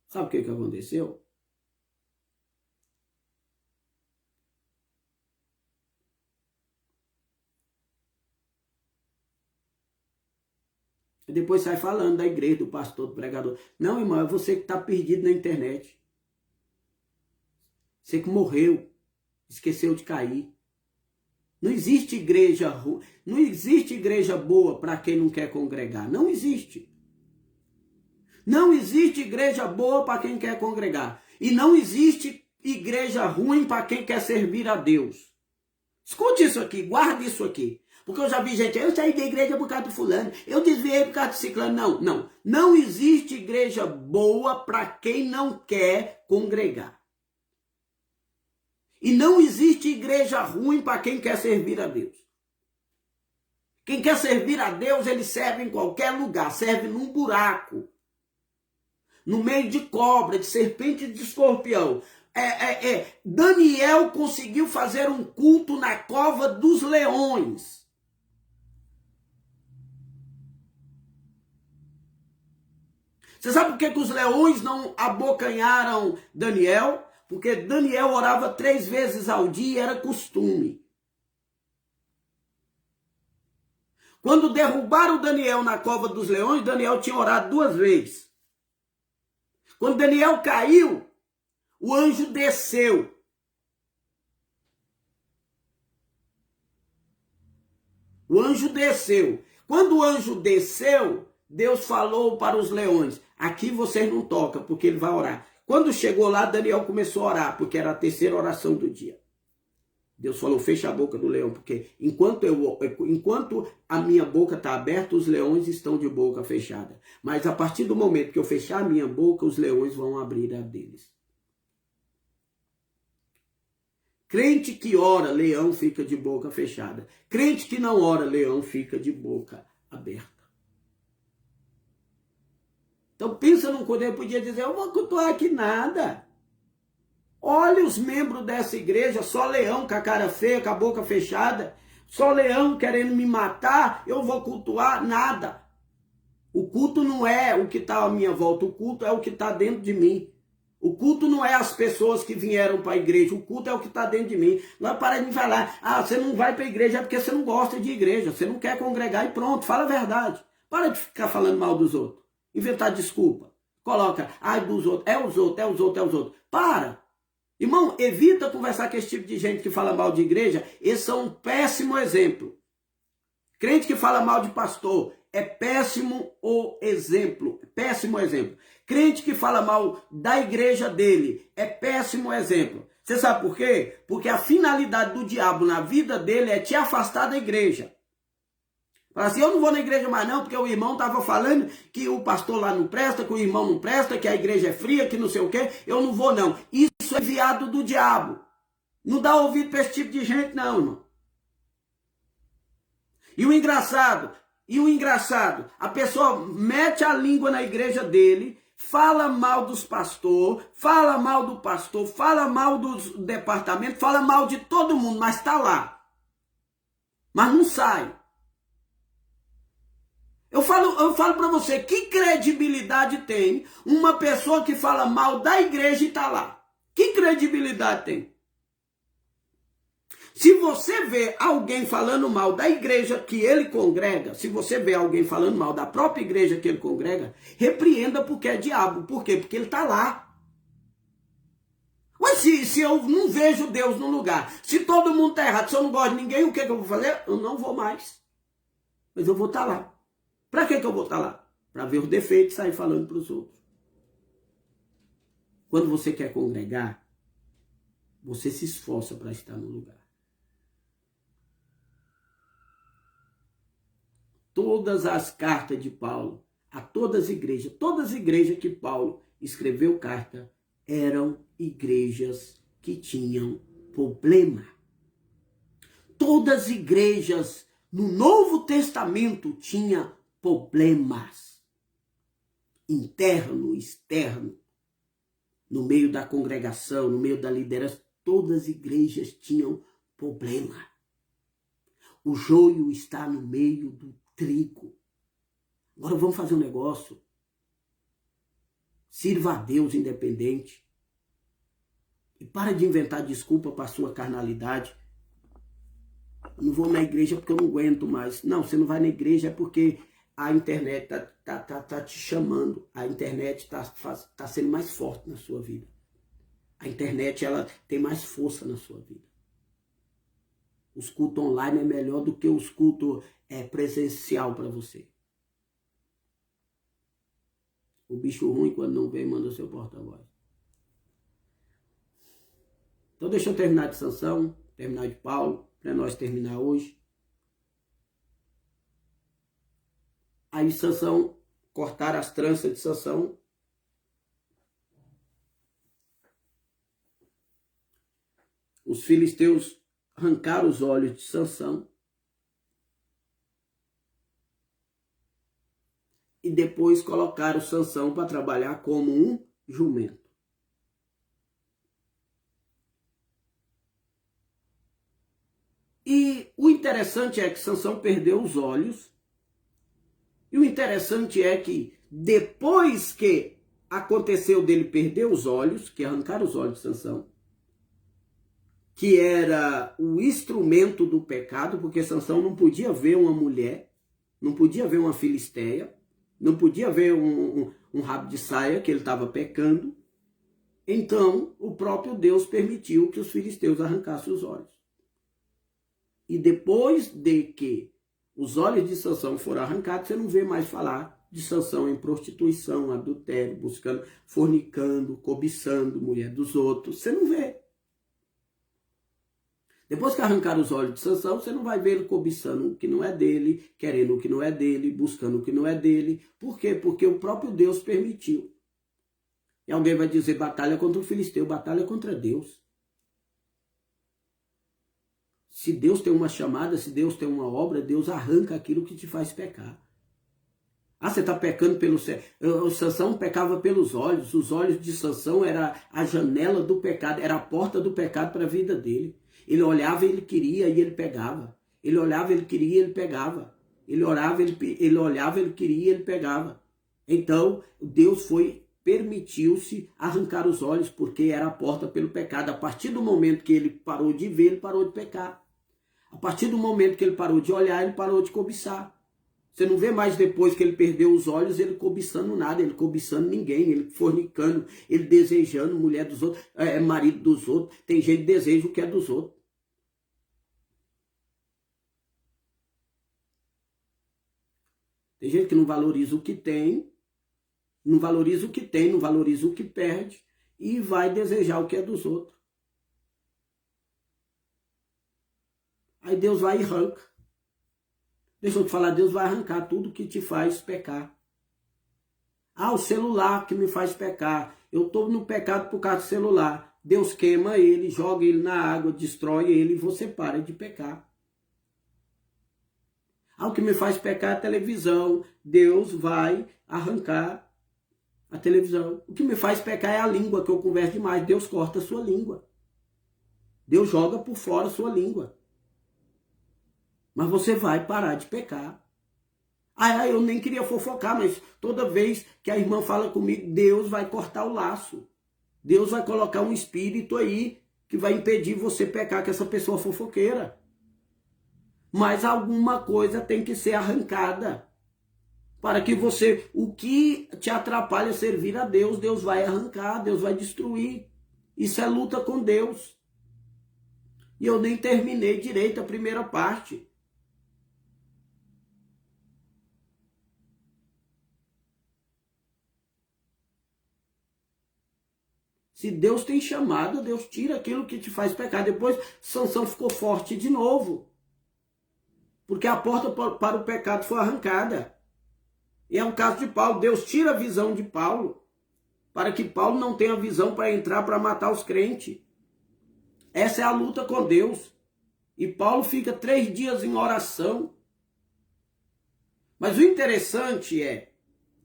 Sabe o que aconteceu? E depois sai falando da igreja, do pastor, do pregador. Não, irmão, é você que está perdido na internet. Você que morreu, esqueceu de cair. Não existe igreja ruim, não existe igreja boa para quem não quer congregar. Não existe. Não existe igreja boa para quem quer congregar. E não existe igreja ruim para quem quer servir a Deus. Escute isso aqui, guarde isso aqui. Porque eu já vi gente, eu saí da igreja por causa do fulano, eu desviei por causa do ciclano. Não, não. Não existe igreja boa para quem não quer congregar. E não existe igreja ruim para quem quer servir a Deus. Quem quer servir a Deus, ele serve em qualquer lugar, serve num buraco, no meio de cobra, de serpente e de escorpião. Daniel conseguiu fazer um culto na cova dos leões. Você sabe por que os leões não abocanharam Daniel? Porque Daniel orava 3 vezes ao dia, era costume. Quando derrubaram Daniel na cova dos leões, Daniel tinha orado 2 vezes. Quando Daniel caiu, o anjo desceu. O anjo desceu. Quando o anjo desceu, Deus falou para os leões, aqui vocês não tocam, porque ele vai orar. Quando chegou lá, Daniel começou a orar, porque era a 3ª oração do dia. Deus falou, fecha a boca do leão, porque enquanto a minha boca está aberta, os leões estão de boca fechada. Mas a partir do momento que eu fechar a minha boca, os leões vão abrir a deles. Crente que ora, leão fica de boca fechada. Crente que não ora, leão fica de boca aberta. Então pensa num cordeiro, podia dizer, eu vou cultuar aqui nada. Olha os membros dessa igreja, só leão com a cara feia, com a boca fechada, só leão querendo me matar, eu vou cultuar nada. O culto não é o que está à minha volta, o culto é o que está dentro de mim. O culto não é as pessoas que vieram para a igreja, o culto é o que está dentro de mim. Não é para de falar, você não vai para a igreja é porque você não gosta de igreja, você não quer congregar e pronto, fala a verdade. Para de ficar falando mal dos outros, inventar desculpa. Coloca, dos outros, é os outros, é os outros, é os outros. Para! Irmão, evita conversar com esse tipo de gente que fala mal de igreja. Esse é um péssimo exemplo. Crente que fala mal de pastor é péssimo o exemplo. Péssimo exemplo. Crente que fala mal da igreja dele é péssimo exemplo. Você sabe por quê? Porque a finalidade do diabo na vida dele é te afastar da igreja. Fala assim, eu não vou na igreja mais não, porque o irmão estava falando que o pastor lá não presta, que o irmão não presta, que a igreja é fria, que não sei o quê. Eu não vou não. Isso é enviado do diabo. Não dá ouvido para esse tipo de gente não, irmão. E o engraçado, a pessoa mete a língua na igreja dele, fala mal dos pastores, fala mal do pastor, fala mal dos departamentos, fala mal de todo mundo, mas está lá. Mas não sai. Eu falo para você, que credibilidade tem uma pessoa que fala mal da igreja e está lá? Que credibilidade tem? Se você vê alguém falando mal da igreja que ele congrega, se você vê alguém falando mal da própria igreja que ele congrega, repreenda porque é diabo. Por quê? Porque ele está lá. Mas se eu não vejo Deus no lugar, se todo mundo está errado, se eu não gosto de ninguém, o que eu vou fazer? Eu não vou mais. Mas eu vou estar lá. Para que eu vou estar lá? Para ver os defeitos e sair falando para os outros. Quando você quer congregar, você se esforça para estar no lugar. Todas as cartas de Paulo, a todas as igrejas que Paulo escreveu carta, eram igrejas que tinham problema. Todas as igrejas no Novo Testamento tinham problemas, interno, externo, no meio da congregação, no meio da liderança, todas as igrejas tinham problema. O joio está no meio do trigo. Agora vamos fazer um negócio. Sirva a Deus independente. E para de inventar desculpa para a sua carnalidade. Eu não vou na igreja porque eu não aguento mais. Não, você não vai na igreja porque a internet tá te chamando, a internet tá sendo mais forte na sua vida. A internet, ela tem mais força na sua vida. Os cultos online é melhor do que os cultos presencial para você. O bicho ruim, quando não vem, manda seu porta-voz. Então deixa eu terminar de Sansão, terminar de Paulo, para nós terminar hoje. Aí Sansão, cortaram as tranças de Sansão. Os filisteus arrancaram os olhos de Sansão. E depois colocaram Sansão para trabalhar como um jumento. E o interessante é que Sansão perdeu os olhos. E o interessante é que depois que aconteceu dele perder os olhos, que arrancaram os olhos de Sansão, que era o instrumento do pecado, porque Sansão não podia ver uma mulher, não podia ver uma filisteia, não podia ver um rabo de saia, que ele estava pecando. Então, o próprio Deus permitiu que os filisteus arrancassem os olhos. E depois de que os olhos de Sansão foram arrancados, você não vê mais falar de Sansão em prostituição, adultério, buscando, fornicando, cobiçando mulher dos outros. Você não vê. Depois que arrancaram os olhos de Sansão, você não vai ver ele cobiçando o que não é dele, querendo o que não é dele, buscando o que não é dele. Por quê? Porque o próprio Deus permitiu. E alguém vai dizer, batalha contra o filisteu, batalha contra Deus. Se Deus tem uma chamada, se Deus tem uma obra, Deus arranca aquilo que te faz pecar. Ah, você está pecando pelo céu. Sansão pecava pelos olhos. Os olhos de Sansão era a janela do pecado, era a porta do pecado para a vida dele. Ele olhava, ele queria e ele pegava. Ele olhava, ele queria e ele pegava. Ele orava, ele olhava, ele queria e ele pegava. Então, Deus permitiu-se arrancar os olhos, porque era a porta pelo pecado. A partir do momento que ele parou de ver, ele parou de pecar. A partir do momento que ele parou de olhar, ele parou de cobiçar. Você não vê mais depois que ele perdeu os olhos, ele cobiçando nada, ele cobiçando ninguém, ele fornicando, ele desejando mulher dos outros, marido dos outros. Tem gente que deseja o que é dos outros. Tem gente que não valoriza o que tem, não valoriza o que tem, não valoriza o que perde e vai desejar o que é dos outros. Aí Deus vai e arranca. Deixa eu te falar, Deus vai arrancar tudo que te faz pecar. Ah, o celular que me faz pecar. Eu estou no pecado por causa do celular. Deus queima ele, joga ele na água, destrói ele e você para de pecar. Ah, o que me faz pecar é a televisão. Deus vai arrancar a televisão. O que me faz pecar é a língua, que eu converso demais. Deus corta a sua língua. Deus joga por fora a sua língua. Mas você vai parar de pecar. Ah, eu nem queria fofocar, mas toda vez que a irmã fala comigo, Deus vai cortar o laço. Deus vai colocar um espírito aí que vai impedir você pecar com essa pessoa fofoqueira. Mas alguma coisa tem que ser arrancada. Para que você, o que te atrapalha servir a Deus, Deus vai arrancar, Deus vai destruir. Isso é luta com Deus. E eu nem terminei direito a primeira parte. Se Deus tem chamado, Deus tira aquilo que te faz pecar. Depois, Sansão ficou forte de novo. Porque a porta para o pecado foi arrancada. E é o caso de Paulo. Deus tira a visão de Paulo, para que Paulo não tenha visão para entrar para matar os crentes. Essa é a luta com Deus. E Paulo fica 3 dias em oração. Mas o interessante é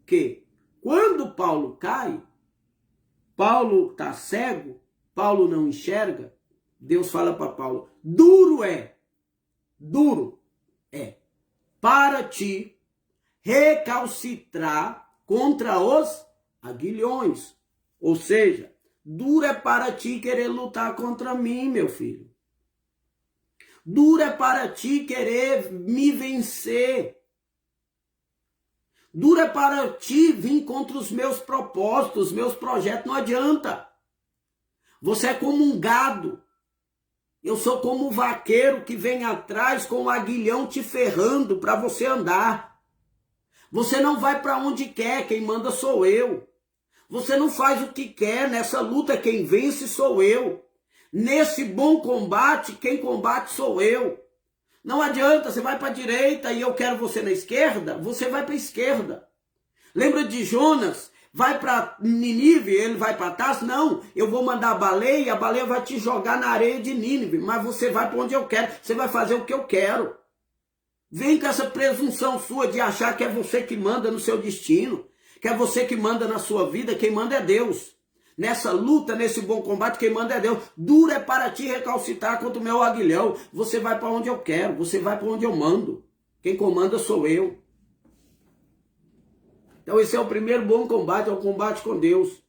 que, quando Paulo cai, Paulo está cego, Paulo não enxerga, Deus fala para Paulo, duro é para ti recalcitrar contra os aguilhões. Ou seja, duro é para ti querer lutar contra mim, meu filho. Duro é para ti querer me vencer. Duro é para ti vir contra os meus propósitos, os meus projetos, não adianta. Você é como um gado. Eu sou como um vaqueiro que vem atrás com o aguilhão te ferrando para você andar. Você não vai para onde quer, quem manda sou eu. Você não faz o que quer, nessa luta quem vence sou eu. Nesse bom combate, quem combate sou eu. Não adianta, você vai para a direita e eu quero você na esquerda, você vai para a esquerda. Lembra de Jonas? Vai para Nínive, ele vai para Tarso? Não, eu vou mandar a baleia vai te jogar na areia de Nínive, mas você vai para onde eu quero, você vai fazer o que eu quero. Vem com essa presunção sua de achar que é você que manda no seu destino, que é você que manda na sua vida, quem manda é Deus. Nessa luta, nesse bom combate, quem manda é Deus. Duro é para ti recalcitrar contra o meu aguilhão. Você vai para onde eu quero, você vai para onde eu mando. Quem comanda sou eu. Então esse é o primeiro bom combate, é o combate com Deus.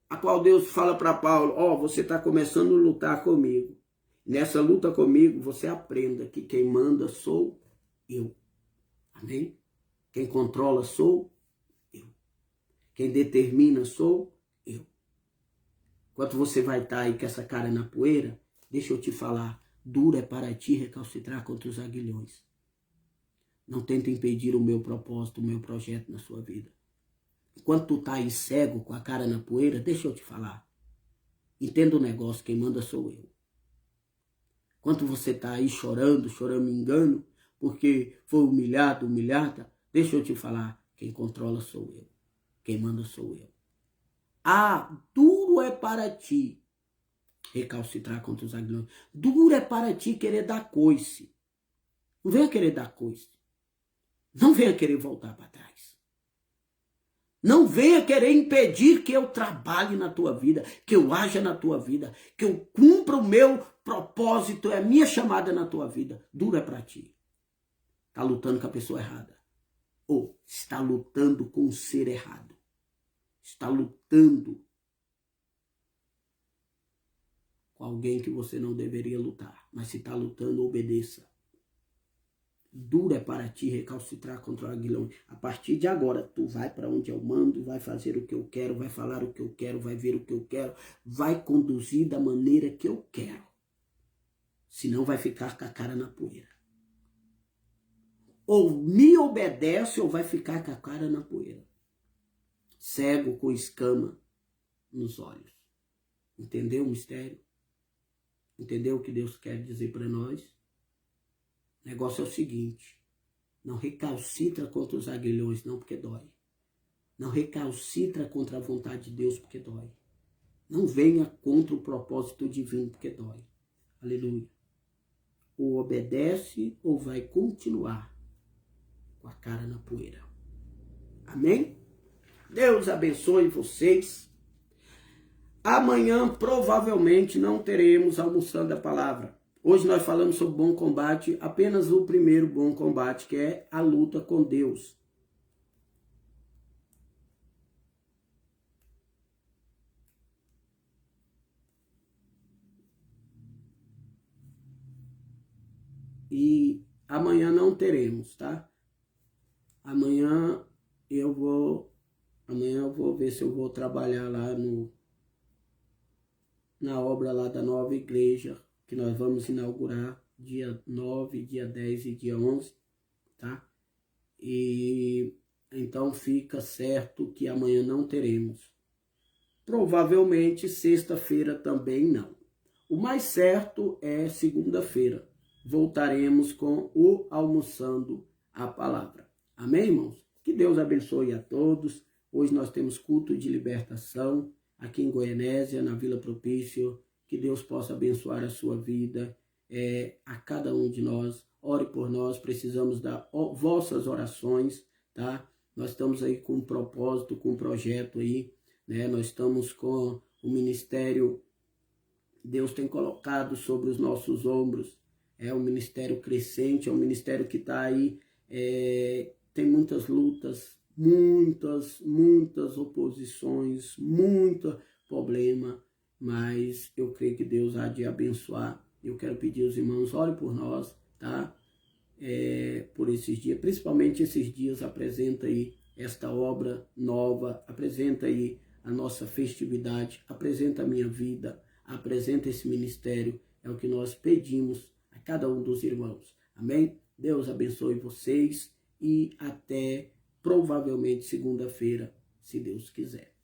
A qual Deus fala para Paulo, você está começando a lutar comigo. Nessa luta comigo, você aprenda que quem manda sou eu. Amém? Quem controla sou eu. Quem determina sou eu. Enquanto você vai estar aí com essa cara na poeira, deixa eu te falar, duro é para ti recalcitrar contra os aguilhões. Não tenta impedir o meu propósito, o meu projeto na sua vida. Enquanto tu tá aí cego, com a cara na poeira, deixa eu te falar. Entenda o negócio, quem manda sou eu. Enquanto você tá aí chorando engano, porque foi humilhada, deixa eu te falar, quem controla sou eu. Quem manda sou eu. Duro é para ti recalcitrar contra os aguilhões. Duro é para ti querer dar coice. Não venha querer dar coice. Não venha querer voltar para trás. Não venha querer impedir que eu trabalhe na tua vida, que eu haja na tua vida, que eu cumpra o meu propósito, é a minha chamada na tua vida. Duro é para ti. Está lutando com a pessoa errada. Ou está lutando com o ser errado. Está lutando com alguém que você não deveria lutar. Mas se está lutando, obedeça. Duro é para ti recalcitrar contra o aguilhão. A partir de agora, tu vai para onde eu mando, vai fazer o que eu quero, vai falar o que eu quero, vai ver o que eu quero, vai conduzir da maneira que eu quero. Senão vai ficar com a cara na poeira. Ou me obedece ou vai ficar com a cara na poeira. Cego com escama nos olhos. Entendeu o mistério? Entendeu o que Deus quer dizer para nós? O negócio é o seguinte, não recalcitra contra os aguilhões, não, porque dói. Não recalcitra contra a vontade de Deus, porque dói. Não venha contra o propósito divino, porque dói. Aleluia. Ou obedece ou vai continuar com a cara na poeira. Amém? Deus abençoe vocês. Amanhã provavelmente não teremos almoçando a palavra. Hoje nós falamos sobre bom combate, apenas o primeiro bom combate, que é a luta com Deus. E amanhã não teremos, tá? Amanhã eu vou ver se eu vou trabalhar lá na obra lá da nova igreja, que nós vamos inaugurar dia 9, dia 10 e dia 11, tá? E então fica certo que amanhã não teremos. Provavelmente sexta-feira também não. O mais certo é segunda-feira. Voltaremos com o Almoçando a Palavra. Amém, irmãos? Que Deus abençoe a todos. Hoje nós temos culto de libertação aqui em Goianésia, na Vila Propício. Que Deus possa abençoar a sua vida, a cada um de nós. Ore por nós, precisamos das vossas orações, tá? Nós estamos aí com um propósito, com um projeto aí, né? Nós estamos com o ministério, Deus tem colocado sobre os nossos ombros. É um ministério crescente, é um ministério que está aí, tem muitas lutas, muitas oposições, muito problema, mas eu creio que Deus há de abençoar. Eu quero pedir aos irmãos, ore por nós, tá? Por esses dias, principalmente esses dias, apresenta aí esta obra nova, apresenta aí a nossa festividade, apresenta a minha vida, apresenta esse ministério, é o que nós pedimos a cada um dos irmãos. Amém? Deus abençoe vocês e até provavelmente segunda-feira, se Deus quiser.